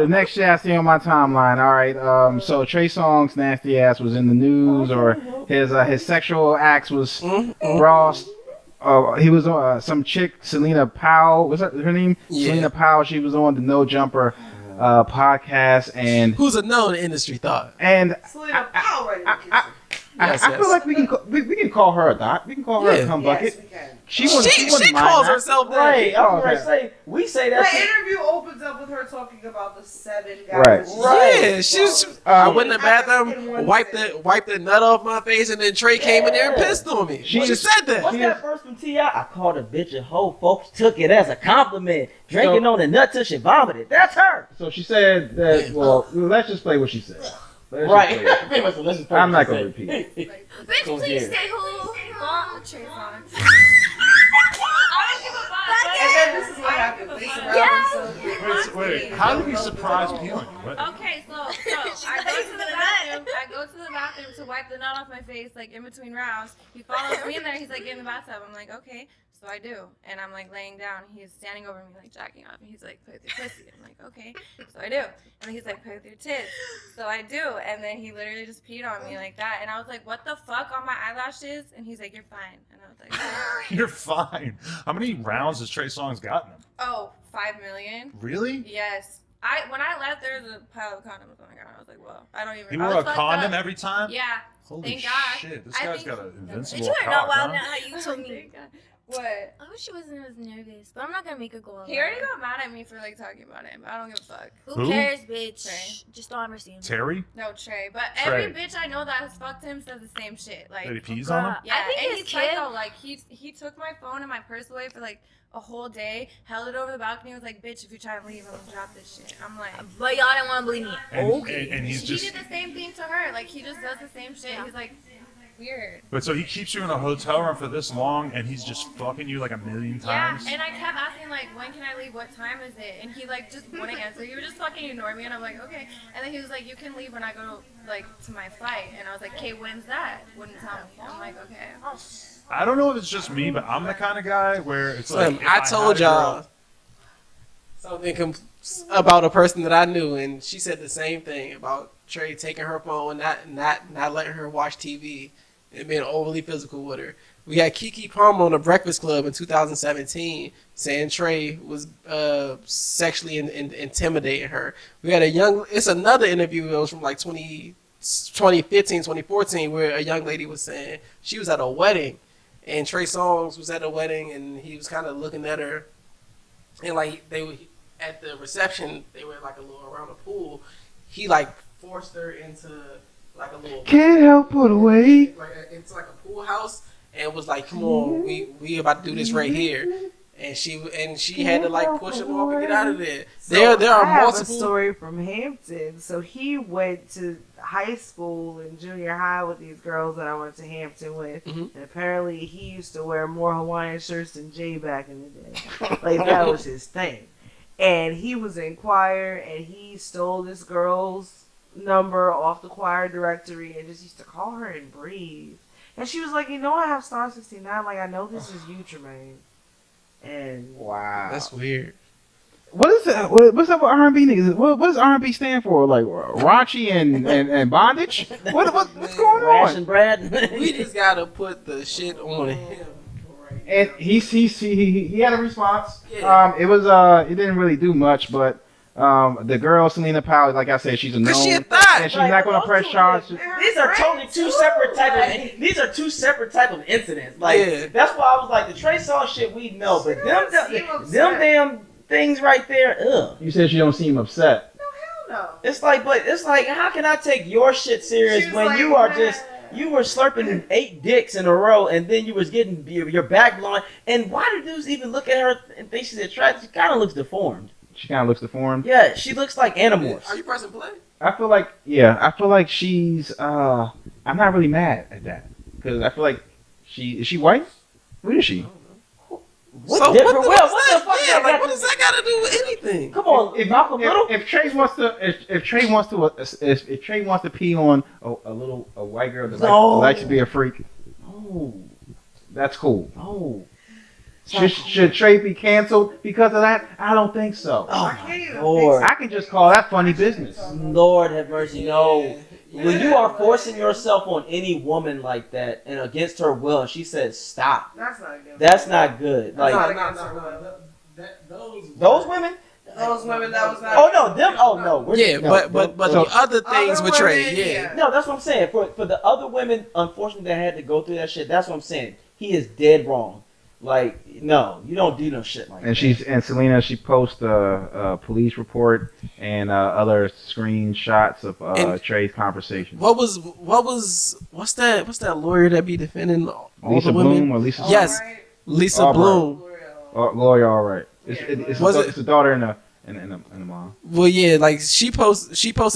next shaft here on my timeline. All right, so Trey Songz's nasty ass was in the news, or his sexual acts was Ross. He was some chick, Selena Powell. Was that her name? Yeah. Selena Powell. She was on the No Jumper podcast, and who's a known industry thought. And Selena Powell right in the kitchen. I feel like we can call her a dot. We can call her a cum bucket. Yes, we can. She calls herself that. Right. I was gonna say we say that. The interview opens up with her talking about the 7 Right. guys. Yeah, I went in the bathroom, wiped the nut off my face, and then Trey came in there and pissed on me. She said that. What's that verse from T.I.? I called a bitch a hoe. Folks took it as a compliment. Drinking on the nut till she vomited. That's her. So she said that. Well, let's just play what she said. Right. I'm not gonna repeat. Bitch, please stay who? Trey Songz. And then this is what happened. They surround themselves. Wait, how did he surprise peeling? Okay, so I go to the bathroom to wipe the nut off my face, like in between rounds. He follows me in there. He's like, get in the bathtub. I'm like, okay. So I do, and I'm like laying down. He's standing over me, like jacking off, and he's like, play with your pussy. I'm like, okay. So I do, and then he's like, play with your tits. So I do, and then he literally just peed on me like that, and I was like, what the fuck on my eyelashes? And he's like, you're fine, and I was like, oh. You're fine. How many rounds has Trey Songz gotten them? Oh, 5 million. Really? Yes. When I left, there was a pile of condoms on the ground. I was like, well, I don't even. He wore a condom every time? Yeah. Holy Thank God. shit! This guy's got an invincible You cock, know wild huh? now how you told me. What? I wish she wasn't as nervous, but I'm not gonna make her go on. He already got mad at me for like talking about it, but I don't give a fuck. Who cares, bitch? Trey. Just don't ever see him. Terry? No, Trey. But Trey. every bitch I know that has fucked him says the same shit. Like, That he pees on him? Yeah, I think and his he's kid- psycho. Like he took my phone and my purse away for like a whole day, held it over the balcony, was like, bitch, if you try to leave, I'm gonna drop this shit. I'm like, But y'all didn't want to believe me. And he's he just. did the same thing to her. Like he just does the same shit. He's like weird. But so he keeps you in a hotel room for this long, and he's just fucking you like a million times. Yeah, and I kept asking like, when can I leave? What time is it? And he like just wouldn't answer. He would just fucking ignore me, and I'm like, okay. And then he was like, you can leave when I go like to my flight. And I was like, okay, when's that? Wouldn't tell me. I'm like, okay. I don't know if it's just me, but I'm the kind of guy where it's like. I told y'all something about a person that I knew, and she said the same thing about Trey taking her phone, not letting her watch TV, and being overly physical with her. We had Keke Palmer on the Breakfast Club in 2017 saying Trey was sexually intimidating her. We had it's another interview that was from like 2015, 2014, where a young lady was saying she was at a wedding, and Trey Songz was at a wedding, and he was kind of looking at her, and like at the reception, they were like a little around the pool. He like forced her into like a little. Can't help but wait. Like it's like a pool house, and was like, "Come on, we about to do this right here." And she had to like push him off and get out of there. So There are I have multiple a story from Hampton. So he went to high school and junior high with these girls that I went to Hampton with, and apparently he used to wear more Hawaiian shirts than Jay back in the day. Like that was his thing. And he was in choir, and he stole this girl's number off the choir directory and just used to call her and breathe. And she was like, you know, I have Star 69. Like, I know this is you, Tremaine. And wow, that's weird. What is that? What's up with R&B niggas? What does R&B stand for? Like raunchy and bondage? What's going Rash on? and Brad. We just gotta put the shit on him. And he had a response. Yeah. It didn't really do much, but the girl Selena Powell, like I said, she's a known, she a thot. and she's not going to press charges. These are totally two separate type of incidents. Like Yeah. that's why I was like the Trey Songz shit we know, but them damn things right there, ugh. You said she don't seem upset. no. It's like how can I take your shit serious when you are just you were slurping 8 dicks in a row and then you was getting your back blown? And why do dudes even look at her and think she's attractive? She kind of looks deformed. She kind of looks deformed. Yeah, she looks like Animorphs. Are you pressing play? I feel like she's. I'm not really mad at that because I feel like is she white? What is she? What the fuck? What does that got to do with anything? Come on, if Trey wants to pee on a white girl that likes to be a freak, that's cool. Oh. Should Trey be canceled because of that? I don't think so. Oh my Lord. I can just call that funny business. Lord have mercy, no. When you are forcing yourself on any woman like that and against her will, and she says stop. That's not good. That's not good. Like those women. Those women that was not. Oh no, them. Oh no. But the other things with Trey, yeah. No, that's what I'm saying. For the other women, unfortunately, that had to go through that shit. That's what I'm saying. He is dead wrong. Like, no, you don't do no shit like that. And Selena, she posts a police report and other screenshots of Trey's conversation. What's that lawyer that be defending all Lisa the women? Bloom or Lisa? Yes, Lisa Albright. Bloom. Lawyer, all right. It's a daughter and a mom. Well, yeah, like she posted a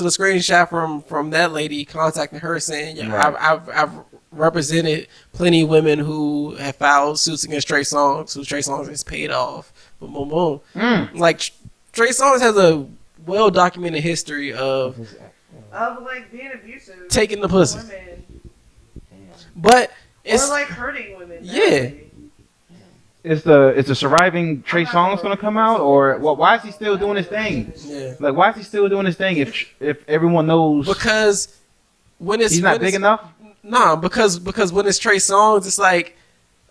screenshot from that lady contacting her saying, "Yeah, Right. I've represented plenty of women who have filed suits against Trey Songz, who Trey Songz has paid off." Boom, boom, boom. Like Trey Songz has a well documented history of like being abusive, taking the pussy, women. but it's or like hurting women. Yeah. Is the surviving Trey Songz gonna come out, or why is he still doing his thing? Yeah. Like, why is he still doing his thing if everyone knows? Because when he's not big enough. Nah, because when it's Trey Songz, it's like,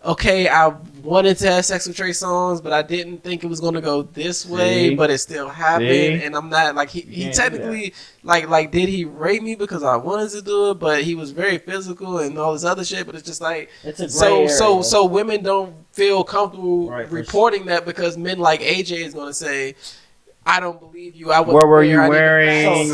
okay, I wanted to have sex with Trey Songz, but I didn't think it was gonna go this way, but it still happened, and I'm not like he technically like did he rape me because I wanted to do it, but he was very physical and all this other shit. But it's just like it's a gray area. So women don't feel comfortable reporting that because men like AJ is gonna say, I don't believe you. What were you wearing?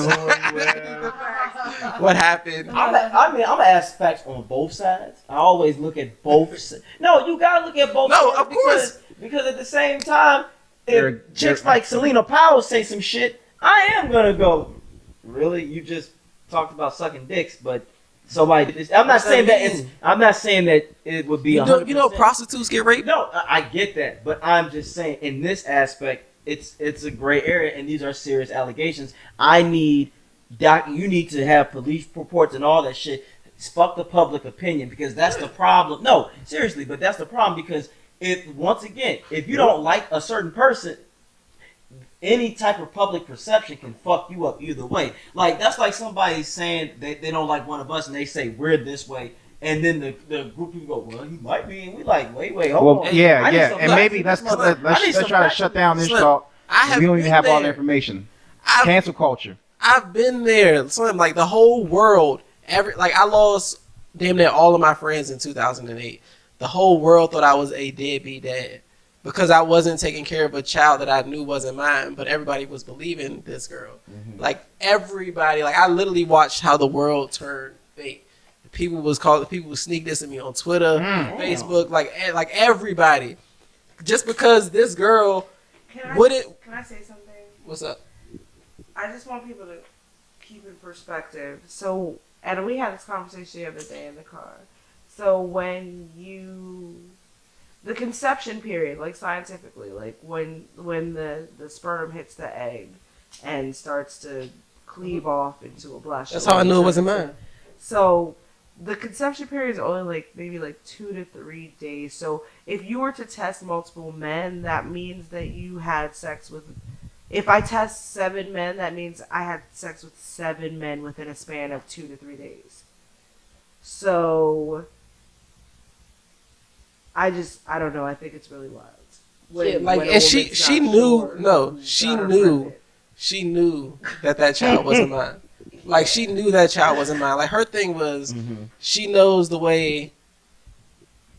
What happened? I'm gonna ask facts on both sides. I always look at both sides. No, you gotta look at both sides. No, of course. Because at the same time, if chicks like Selena Powell say some shit, I am gonna go, really? You just talked about sucking dicks, but somebody. I'm not saying that it would be. You know, prostitutes get raped. No, I get that, but I'm just saying in this aspect, it's a gray area, and these are serious allegations. You need to have police reports and all that shit. Fuck the public opinion, because that's the problem. No, seriously, but that's the problem, because if you don't like a certain person, any type of public perception can fuck you up either way. Like, that's like somebody saying they don't like one of us and they say we're this way, and then the group of people go, well, he might be, and we like, wait, hold on. Yeah, and maybe let's try to shut down this talk. We don't even have all the information. Cancel culture. I've been there. Slim, like the whole world. I lost damn near all of my friends in 2008. The whole world thought I was a deadbeat dad. because I wasn't taking care of a child that I knew wasn't mine, but everybody was believing this girl. Mm-hmm. Like everybody, like I literally watched how the world turned fake. People was sneak dissing me on Twitter, Facebook, like everybody, just because this girl wouldn't. Can I say something? What's up? I just want people to keep in perspective. So, and we had this conversation the other day in the car. So when the conception period, like scientifically, like when the sperm hits the egg and starts to cleave off into a blush. That's how I knew it wasn't mine. So the conception period is only maybe 2 to 3 days. So if you were to test multiple men, that means that you had sex with. If I test 7 men, that means I had sex with 7 men within a span of 2 to 3 days. So I don't know. I think it's really wild. And she knew that child wasn't mine. Like she knew that child wasn't mine. Like her thing was, she knows the way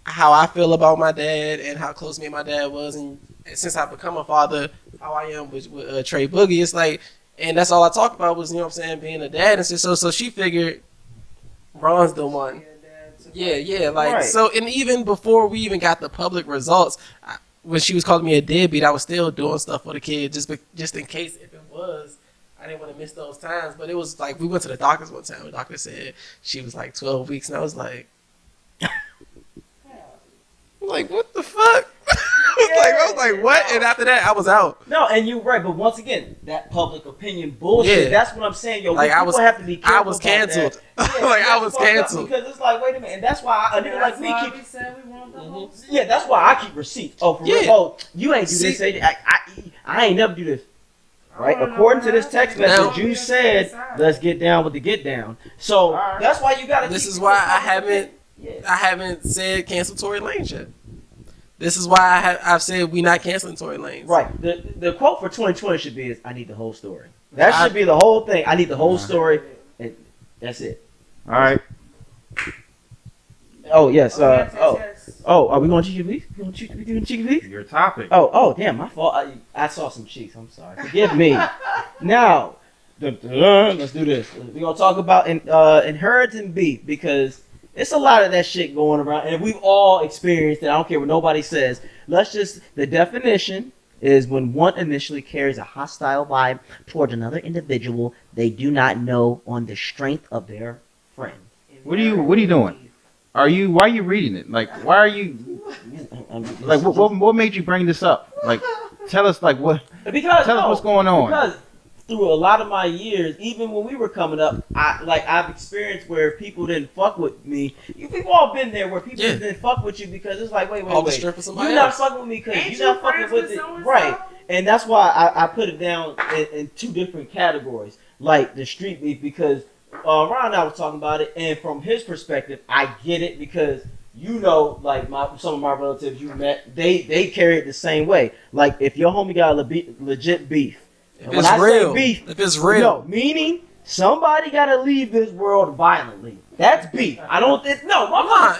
how I feel about my dad and how close me and my dad was, and since I've become a father, how I am with Trey Boogie, it's like, and that's all I talked about was, being a dad, and so she figured Ron's the one. Right. So, and even before we even got the public results, when she was calling me a deadbeat, I was still doing stuff for the kid just in case if it was. I didn't want to miss those times, but it was like we went to the doctors one time. The doctor said she was 12 weeks, and I was like, what the fuck? I was like, what? And after that, I was out. No, and you're right, but once again, that public opinion bullshit. Yeah. That's what I'm saying, yo. Like, People have to be careful. I was canceled. I was canceled because it's like, wait a minute, and that's why a nigga like me keep. We said we want the whole. Yeah, that's why I keep receipts. Oh, for real? Oh, you ain't do this. I ain't never do this. Right? According to this text message, you said, "Let's get down with the get down." So that's why you got to. This is why I haven't said cancel Tory Lanez yet. This is why I've said we not canceling Tory Lanez. Right. The quote for 2020 should be "I need the whole story." That should be the whole thing. I need the whole story, and that's it. All right. Oh yes. Oh, are we going to cheeky beef? We doing cheeky beef? Your topic. Oh, damn, my fault. I saw some cheeks. I'm sorry. Forgive me. Now, let's do this. We're gonna talk about inheriting beef because it's a lot of that shit going around, and we've all experienced it. I don't care what nobody says. The definition is when one initially carries a hostile vibe towards another individual they do not know on the strength of their friend. What are you doing? Why are you reading it? Like, why are you, like, what made you bring this up? Like, tell us, like, what, tell us what's going on. Because through a lot of my years, even when we were coming up, I've experienced where people didn't fuck with me. We've all been there where people didn't fuck with you because it's like, wait, all the strength of somebody you're not else. fucking with me because you're not fucking with it. Right. And that's why I put it down in 2 different categories, like the street beef, because Ron and I was talking about it, and from his perspective, I get it because like some of my relatives you met, they carry it the same way. Like if your homie got legit beef, if it's real, no, meaning somebody got to leave this world violently. That's beef. I don't think. No,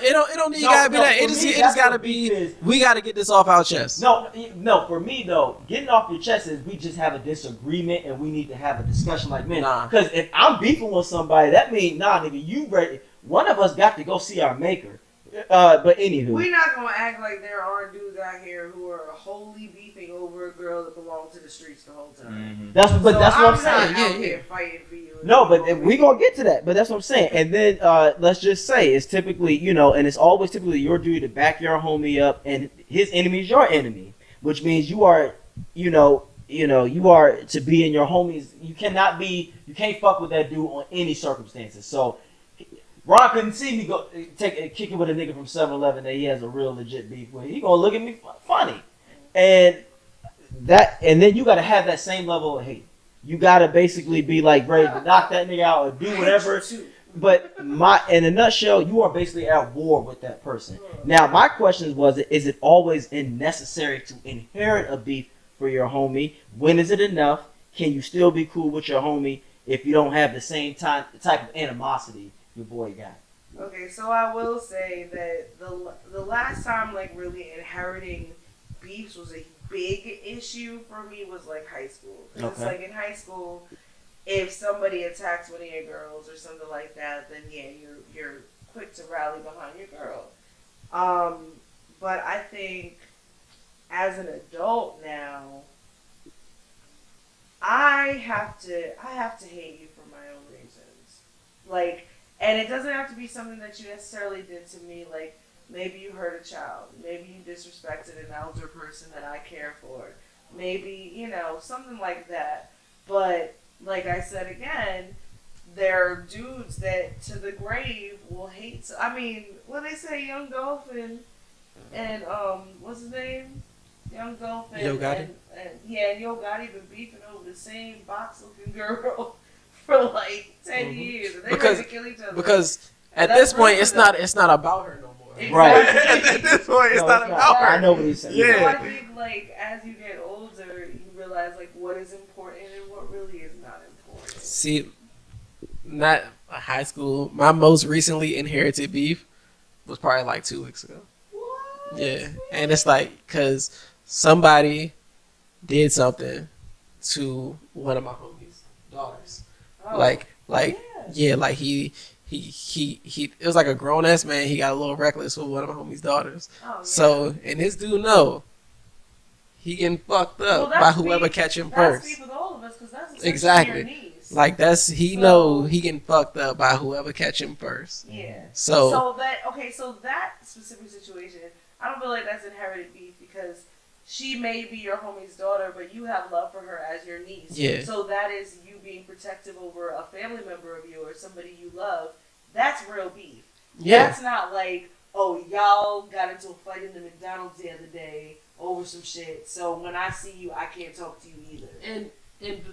it don't need gotta be that. It just gotta be. We gotta get this off our chest. No. For me though, getting off your chest is we just have a disagreement and we need to have a discussion like men. Because if I'm beefing with somebody, that means nigga, you ready? One of us got to go see our maker. But anywho, we're not gonna act like there aren't dudes out here who are wholly beefing over a girl that belongs to the streets the whole time. Mm-hmm. That's what I'm saying. Out here fighting for you. No, but we gonna get to that. But that's what I'm saying. And then let's just say it's typically, and it's always typically your duty to back your homie up, and his enemy is your enemy, which means you are, you are to be in your homies. You can't fuck with that dude on any circumstances. So. Ron couldn't see me go kick it with a nigga from 7-Eleven that he has a real legit beef with. He gonna look at me funny, and then you gotta have that same level of hate. You gotta basically be like ready to knock that nigga out or do whatever. But in a nutshell, you are basically at war with that person. Now my question was: is it always necessary to inherit a beef for your homie? When is it enough? Can you still be cool with your homie if you don't have the same type of animosity your boy got? Okay, so I will say that the last time really inheriting beefs was a big issue for me was like high school. 'Cause it's Okay. like in high school, if somebody attacks one of your girls or something like that, then yeah, you're quick to rally behind your girl. But I think as an adult now, I have to hate you for my own reasons. Like, and it doesn't have to be something that you necessarily did to me. Like, maybe you hurt a child. Maybe you disrespected an elder person that I care for. Maybe, you know, something like that. But, like I said again, there are dudes that to the grave will hate. I mean, when they say Young Dolph and what's his name? Young Dolph and Yo Gotti? and Yo Gotti been beefing over the same box looking girl for like 10 years. And they ready to kill each other. Because at That's this point, real it's for them. not about her no more. Exactly. Right. At this point, it's not about her. I know what he's saying. So I Yeah. think like as you get older, you realize like what is important and what really is not important. See, not high school. My most recently inherited beef was probably like 2 weeks ago. What? Yeah, and it's like because somebody did something to one of my homies' daughters. Oh. Like yeah, like he it was like a grown ass man. He got a little reckless with one of my homies' daughters. Oh, yeah. So and this dude know he getting fucked up Well, by whoever catch him first. That's beef with all of us because that's essentially Exactly. your niece. Like that's he know he getting fucked up by whoever catch him first. Yeah. So So that specific situation, I don't feel like that's inherited beef because she may be your homie's daughter, but you have love for her as your niece. Yeah. So that is you being protective over a family member of you or somebody you love. That's real beef. Yeah. That's not like, oh, y'all got into a fight in the McDonald's the other day over some shit. So when I see you, I can't talk to you either. And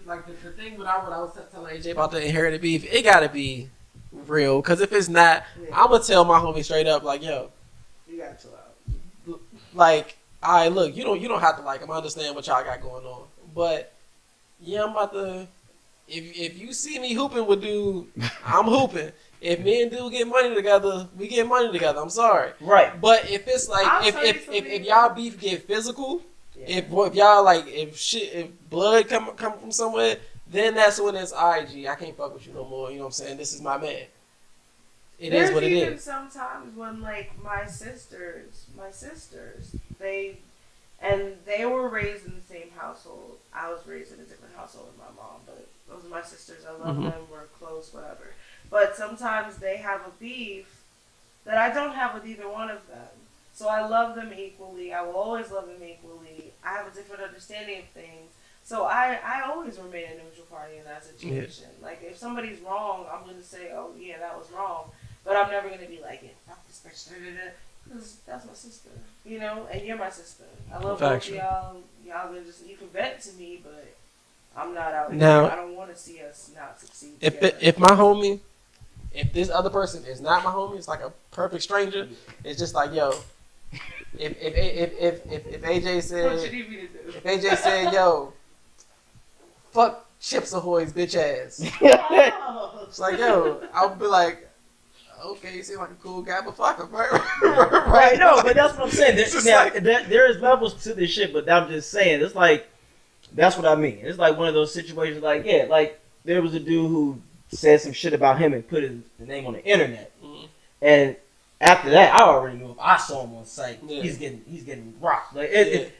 like the thing what I was telling AJ about the inherited beef, it gotta be real. Cause if it's not, I'm gonna tell my homie straight up, like, yo, You gotta chill out. like, alright, look, you don't have to like him. I understand what y'all got going on, but yeah, I'm about to. If you see me hooping with dude, I'm hooping. If me and dude get money together, we get money together. I'm sorry, Right. But if it's like if y'all beef get physical. If y'all like if blood come from somewhere, then that's when it's IG. I can't fuck with you no more. You know what I'm saying? This is my man. It is what it is. There's even sometimes when like my sisters, they were raised in the same household. I was raised in a different household with my mom, but those are my sisters. I love them. We're close, whatever. But sometimes they have a beef that I don't have with either one of them. So I love them equally. I will always love them equally. I have a different understanding of things. So I always remain a neutral party in that situation. Yeah. Like, if somebody's wrong, I'm going to say, oh, yeah, that was wrong. But I'm never going to be like, yeah, fuck this bitch. Because that's my sister. You know? And you're my sister. I love both of y'all. Y'all you can vent to me, but I'm not out now, here. I don't want to see us not succeed if my homie, if this other person is not my homie, it's like a perfect stranger, it's just like, yo, if AJ said, what you need me to do? If AJ said, yo, fuck Chips Ahoy's bitch ass, it's like, yo, I'll be like, okay, you seem like a cool guy, but fuck him, right? Right, no, but that's what I'm saying. There is levels to this shit, but I'm just saying, it's like, that's what I mean. It's like one of those situations, like, yeah, like, there was a dude who said some shit about him and put his name on the internet. Mm-hmm. And after that, I already knew if I saw him on site, he's getting rocked. Like,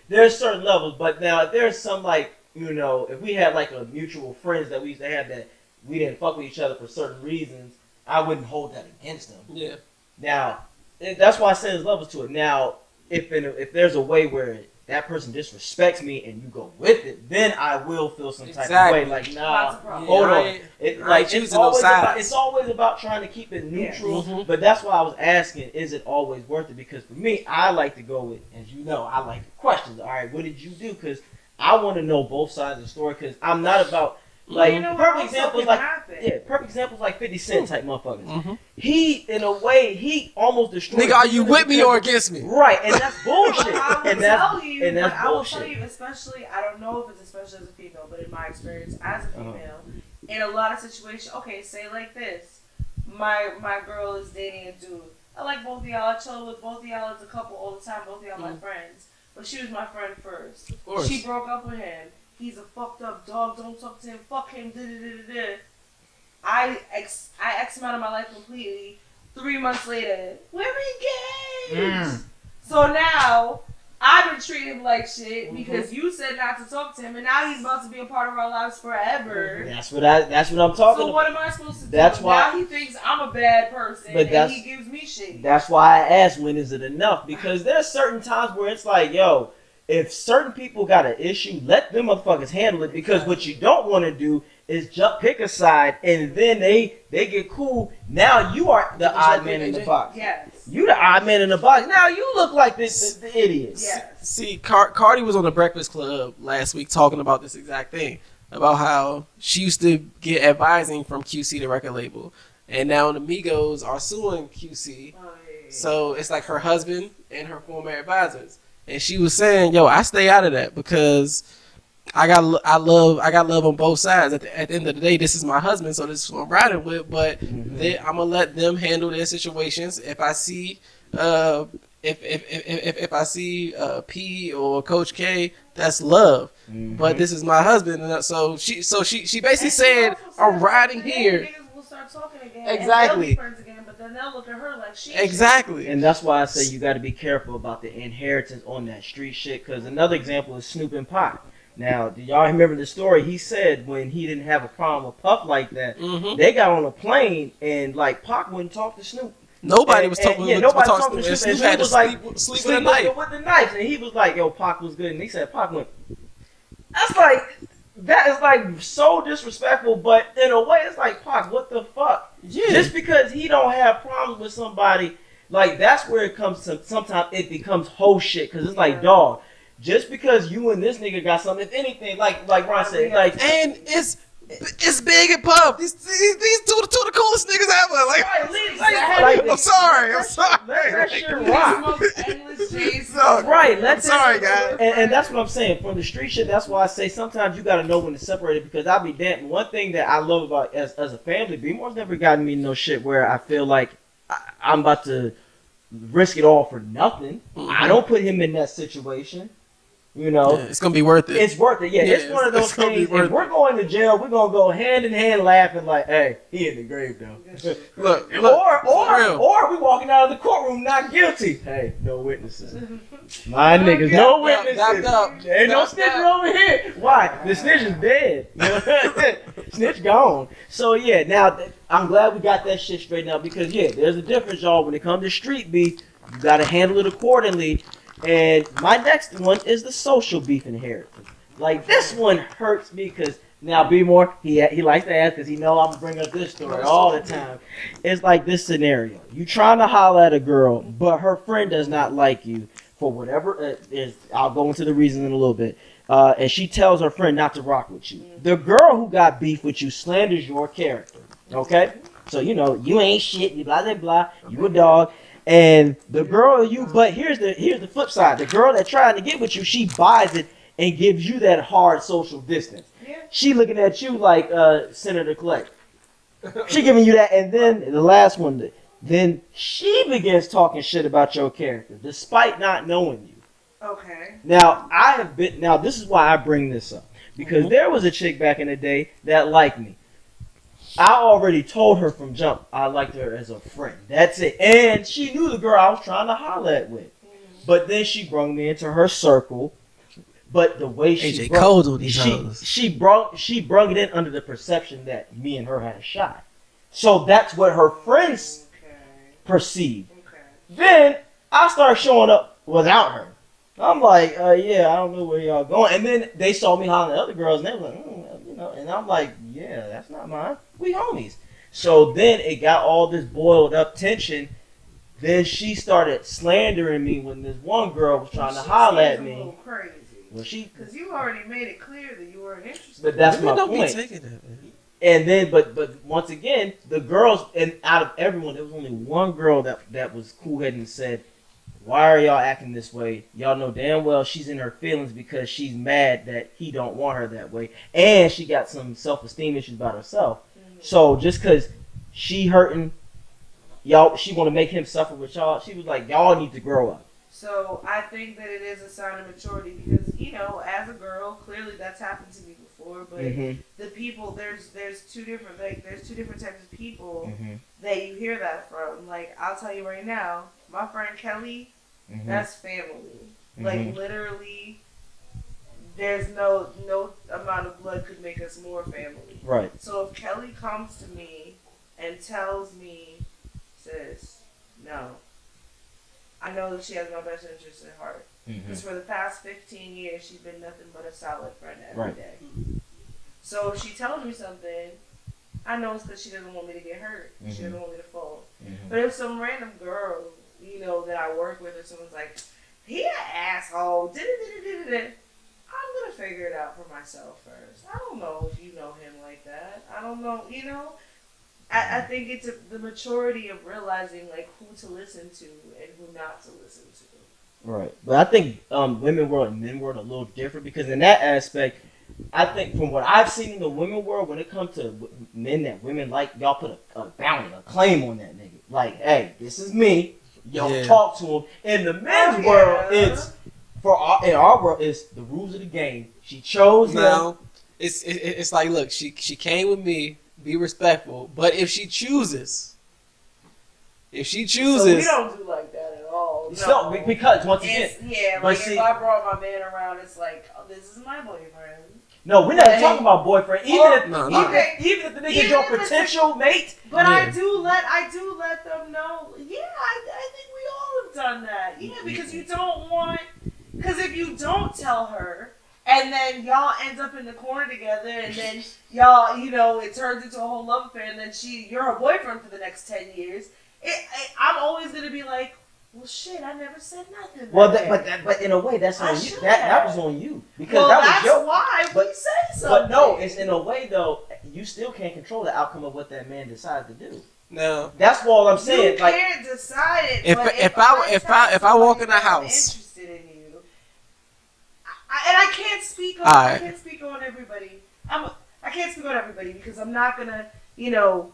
there's certain levels, but now if there's some, like, you know, if we had like a mutual friends that we used to have that we didn't fuck with each other for certain reasons, I wouldn't hold that against them. Yeah. Now, that's why I said there's levels to it. Now, if there's a way where that person disrespects me and you go with it, then I will feel some type of way. Like, nah, hold on. It's always about trying to keep it neutral. Yeah. But that's why I was asking, is it always worth it? Because for me, I like to go with, as you know, I like the questions. All right, what did you do? Because I want to know both sides of the story. Because I'm not about, like, perfect examples like 50 Cent type motherfuckers. Mm-hmm. He, in a way, he almost destroyed. Nigga, are you with me or against me? Right, and that's bullshit. I will tell you, especially, I don't know if it's especially as a female, but in my experience as a female, in a lot of situations, okay, say like this, my girl is dating a dude. I like both of y'all. I chill with both of y'all as a couple all the time. Both of y'all my friends. but she was my friend first. Of course. She broke up with him. He's a fucked up dog. Don't talk to him. Fuck him. I ex him out of my life completely. 3 months later, we're engaged. So now I've been treating him like shit because you said not to talk to him, and now he's about to be a part of our lives forever. That's what I'm talking about. So what am I supposed to do? That's why now he thinks I'm a bad person, and he gives me shit. That's why I asked, when is it enough? Because there's certain times where it's like, yo, if certain people got an issue, let them motherfuckers handle it. Because what you don't want to do is pick a side, and then they get cool. Now you are the odd man in the box. Yes. You the odd man in the box. Now you look like the idiot. Yes. See, Cardi was on the Breakfast Club last week talking about this exact thing. About how she used to get advising from QC, the record label. And now the Migos are suing QC. So it's like her husband and her former advisors. And she was saying, yo, I stay out of that because I got love on both sides. At the end of the day, this is my husband, so this is what I'm riding with. But I'm gonna let them handle their situations. If I see, if I see P or Coach K, that's love. But this is my husband, and so she basically said, I'm riding here. Will start talking again, exactly. And they'll be friends again, but then they'll look at her like she. Exactly. And that's why I say you got to be careful about the inheritance on that street shit. Because another example is Snoop and Pac. Now, do y'all remember the story? He said when he didn't have a problem with Puff like that, they got on a plane and like Pac wouldn't talk to Snoop. Nobody was talking. Nobody talking to Snoop. Snoop had to sleep with a knife. With the knife, and he was like, "Yo, Pac was good," and he said, "Pac went." That is like so disrespectful. But in a way, it's like, Pac, what the fuck? Yeah. Just because he don't have problems with somebody, like that's where it comes to. Sometimes it becomes whole shit because it's like, dog. Just because you and this nigga got something, if anything, like Ron said, like, and it's Big and Puff. These two of the coolest niggas ever. Like, I'm sorry. Let that shit rock. Right. Sorry, guys. And that's what I'm saying. From the street shit, that's why I say sometimes you gotta know when to separate it. Because I'll be damned. One thing that I love about as a family, B-More's never gotten me no shit where I feel like I'm about to risk it all for nothing. I don't put him in that situation. You know, it's gonna be worth it. It's worth it. Yeah, it's one of those things. If we're going to jail, we're gonna go hand in hand laughing like, "Hey, he in the grave though." Look, or we walking out of the courtroom not guilty. Hey, no witnesses. My niggas, no witnesses. Ain't no snitching over here. Why? The snitch is dead. Snitch gone. So yeah, now I'm glad we got that shit straightened out because there's a difference, y'all. When it comes to street beef, you gotta handle it accordingly. And my next one is the social beef inheritance. Like this one hurts me because now B-More, he likes to ask because he know I'm bringing up this story all the time. It's like this scenario: you trying to holler at a girl, but her friend does not like you for whatever is. I'll go into the reason in a little bit. And she tells her friend not to rock with you. The girl who got beef with you slanders your character. Okay, so you know you ain't shit. You blah blah blah. You a dog. And the girl but here's the flip side. The girl that tried to get with you, she buys it and gives you that hard social distance. Yeah. She looking at you like Senator Clay. She giving you that, and then the last one, then she begins talking shit about your character, despite not knowing you. Okay. Now this is why I bring this up. Because there was a chick back in the day that liked me. I already told her from jump I liked her as a friend. That's it. And she knew the girl I was trying to holler at with. But then she brought me into her circle. But the way she brought it in under the perception that me and her had a shot. So that's what her friends perceived. Then I started showing up without her. I'm like, I don't know where y'all going. And then they saw me hollering at other girls, and they were like, and I'm like, yeah, that's not mine. We homies. So then it got all this boiled up tension. Then she started slandering me when this one girl was trying to holler at me. A little crazy. Well, because you already made it clear that you weren't interested. But that's my point. And then, but once again, the girls, and out of everyone, there was only one girl that was cool-headed and said, "Why are y'all acting this way? Y'all know damn well she's in her feelings because she's mad that he don't want her that way. And she got some self-esteem issues about herself. So just because she hurting, y'all, she want to make him suffer with y'all, she was like, y'all need to grow up. So I think that it is a sign of maturity because, you know, as a girl, clearly that's happened to me before. But the people, there's two different types of people that you hear that from. Like, I'll tell you right now, my friend Kelly, that's family. Like, literally, there's no amount of blood could make us more family. Right. So if Kelly comes to me and tells me, sis, no, I know that she has my best interest at heart. Because for the past 15 years, she's been nothing but a solid friend every day. So if she tells me something, I know it's because she doesn't want me to get hurt. She doesn't want me to fall. But if some random girl, you know, that I work with or someone's like, he an asshole, I'm going to figure it out for myself first. I don't know if you know him like that. I don't know, you know. I think it's the maturity of realizing, like, who to listen to and who not to listen to. Right. But I think women world and men world are a little different because in that aspect, I think from what I've seen in the women world, when it comes to men that women like, y'all put a bounty, a claim on that nigga. Like, hey, this is me. Y'all talk to him. In the men's world, it's in our world, it's the rules of the game. She chose now. It's like, look, she came with me. Be respectful, but if she chooses, so we don't do like that at all. No. Because once again, if I brought my man around, it's like, oh, this is my boyfriend. No, we're not talking about boyfriend. Even if the nigga is your potential mate. But I do let them know. Yeah, I think we all have done that. Yeah, because you don't want. Because if you don't tell her. And then y'all end up in the corner together, and then y'all, you know, it turns into a whole love affair, and then you're her boyfriend for the next 10 years. I'm always gonna be like, well, shit, I never said nothing. Well, but in a way, that's on you. That was on you because that's why we say something. But no, it's in a way though. You still can't control the outcome of what that man decides to do. No, that's all I'm saying. You can't decide it. If I walk in the house. I can't speak on. I can't speak on everybody. I can't speak on everybody because I'm not gonna, you know.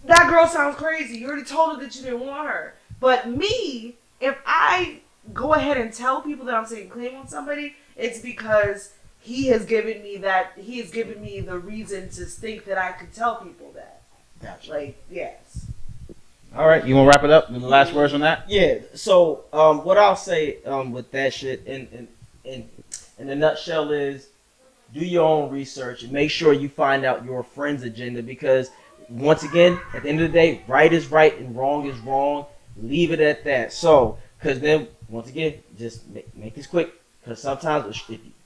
That girl sounds crazy. You already told her that you didn't want her. But me, if I go ahead and tell people that I'm taking claim on somebody, it's because he has given me that. He has given me the reason to think that I could tell people that. Gotcha. Like, yes. All right, you want to wrap it up? The last words on that? Yeah. So, what I'll say with that shit in a nutshell is, do your own research and make sure you find out your friend's agenda because, once again, at the end of the day, right is right and wrong is wrong. Leave it at that. So, because then, once again, just make this quick because sometimes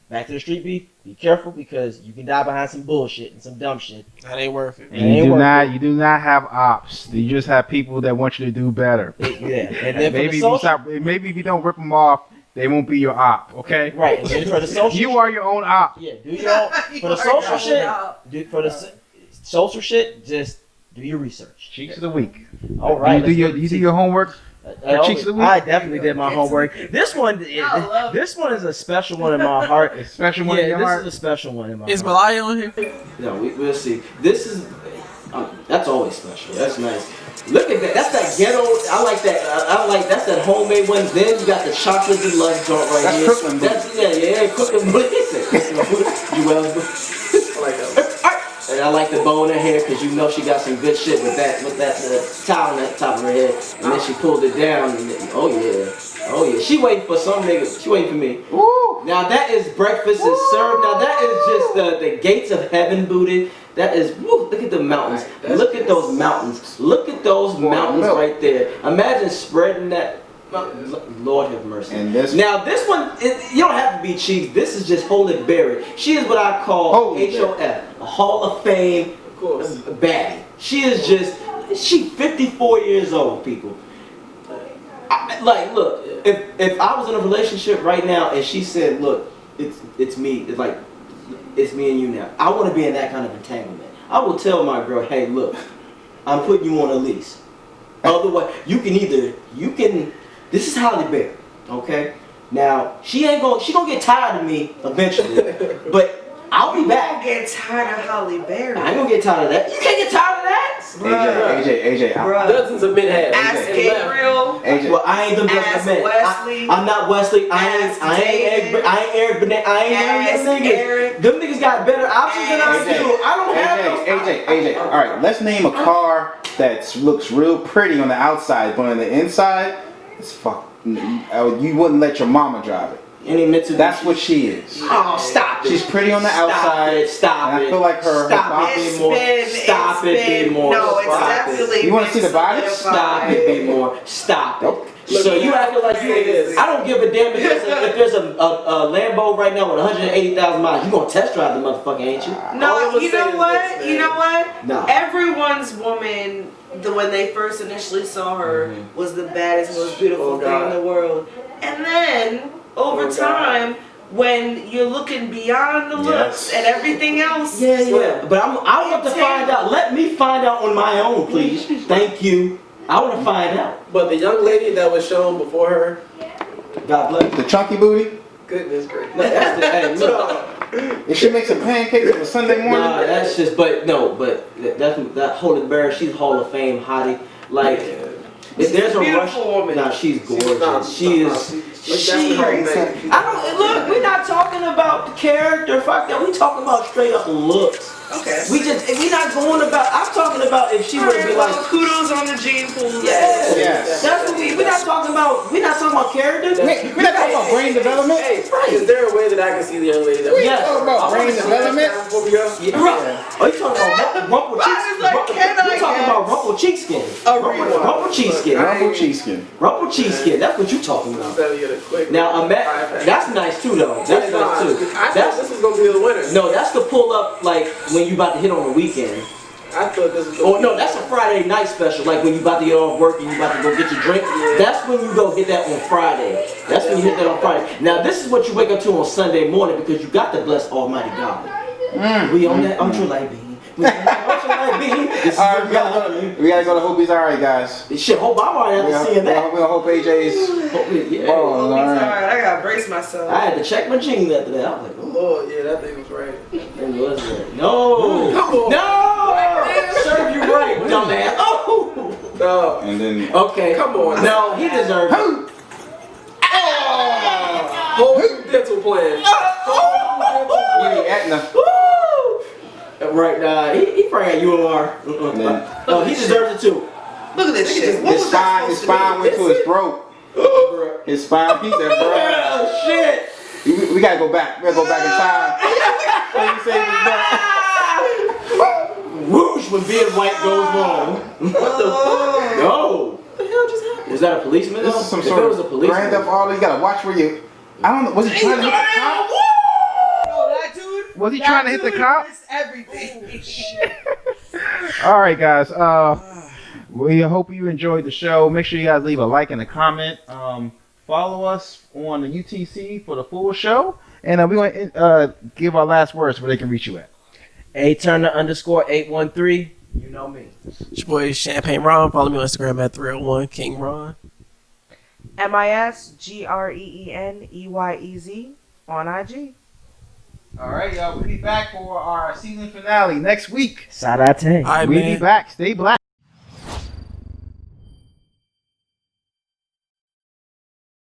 back to the street beef, be careful because you can die behind some bullshit and some dumb shit. That ain't worth it. And you do not have ops. You just have people that want you to do better. Yeah, and then maybe if you don't rip them off, they won't be your op. Okay. Right. And then for the social, you are your own op. Yeah. Do your own for the social shit. For the social shit, just do your research. Cheeks of the week. All right. Do you do your homework? Cheeks of the week? I definitely did my homework. This one is a special one in my heart. A special one in your heart? This is a special one in my heart. Is Malaya on here? No, we'll see. This is that's always special. That's nice. Look at that. That's that ghetto. I like that. That's that homemade one. Then you got the chocolate deluxe joint right here. Crooklyn That's Crooklyn Blue. Jewel. I like that. And I like the bow in her hair because you know she got some good shit with that towel on the top of her head. And then she pulled it down. And oh yeah. She waiting for some niggas. She waiting for me. Woo! Now that is breakfast is served. Now that is just the gates of heaven booted. That is, woo, look at the mountains. Look at those mountains. Look at those mountains right there. Imagine spreading that. Lord have mercy. And this one, you don't have to be cheap. This is just hold it buried. She is what I call HOF, a Hall of Fame baddie. She is she 54 years old, people. Look, if I was in a relationship right now and she said, look, it's me, it's me and you now. I want to be in that kind of entanglement. I will tell my girl, hey, look, I'm putting you on a lease. Otherwise, this is Halle Berry, okay? Now, she gonna get tired of me eventually, but I'll be back. You gonna get tired of Halle Berry. I ain't gonna get tired of that. You can't get tired of that? AJ. Dozens of men have. Ask Gabriel. AJ. Well, I ain't them dozens of men. Wesley. I'm not Wesley. I ain't Eric Benet. I ain't none of them niggas. Them niggas got better options than I do. I don't have those. AJ. All right, let's name a car that looks real pretty on the outside, but on the inside, it's fuck. You wouldn't let your mama drive it. That's what she is. Oh, stop it. She's pretty on the outside. Stop it. And I feel like her body more. Stop it, be more. No, it's definitely. You want to see the body? Stop it, be more. Stop it. So you acting like you is. I don't give a damn if there's a Lambo right now with 180,000 miles. You gonna test drive the motherfucker, ain't you? No, you know what? You know what? No. Everyone's woman, when they first initially saw her, was the baddest, most beautiful thing in the world. And then over time, when you're looking beyond the looks and everything else, but I want to find out. Let me find out on my own, please. Thank you. I want to find out. But the young lady that was shown before her, God bless. The chunky booty. Goodness gracious. No, that's the, hey, look. If she makes some pancakes on a Sunday morning. Nah, that's just. But that Holy Bear. She's Hall of Fame hottie. Like, if there's a rush, nah, she's gorgeous. She is. I don't look. We're not talking about the character. Fuck that. We talking about straight up looks. Okay. We not going about. I'm talking about if she were to be like kudos on the gene pool. Yes. That's what we're not talking about. We're not talking about character. We're not talking about brain development. Hey, is there a way that I can see the young lady? We talking about brain development. Are you talking about rumple cheek? You talking about rumple cheek skin? Rumple cheek skin. Rumple cheek skin. Rumple cheek skin. That's what you talking about. Now, that's nice too, though. That's nice too. I thought this was gonna be the winner. No, that's the pull up like when you about to hit on the weekend. I thought this was. Oh no, that's a Friday night special. Like when you about to get off work and you about to go get your drink. That's when you go get that on Friday. That's when you hit that on Friday. Now this is what you wake up to on Sunday morning because you got to bless Almighty God. We on that ultralight beam. We gotta go to Hope He's Alright, guys. Shit, Hope I'm alright after seeing that. We gonna hope AJ's. Hope He's alright. I gotta brace myself. I had to check my jeans after that. I was like, oh Lord, yeah, that thing was right. It was right. No, come on. No, serve you right, dumbass. Oh, no. And then okay, come on. No, he deserves it. Whole dental plan. Aetna. Right, he probably got UMR. No, he deserves it too. Look at this shit. His spine went to his throat. His spine, he said, bro. Oh, shit. We gotta go back. We gotta go back in time. Whoosh, when being white goes wrong. What the fuck? No. What the hell just happened? Was that a policeman? This is some sort of Grand Theft Auto. You gotta watch where you. I don't know. Was he trying to hit the cop? Was he trying to hit the cop? Everything. All right, guys. We hope you enjoyed the show. Make sure you guys leave a like and a comment. Follow us on the UTC for the full show, and we're going to give our last words where they can reach you at. A_Turner_813. You know me. It's your boy Champagne Ron. Follow me on Instagram at 301 King Ron. MISGREENEYEZ on IG. All right, y'all. We'll be back for our season finale next week. Sarate. We'll be back. Stay black.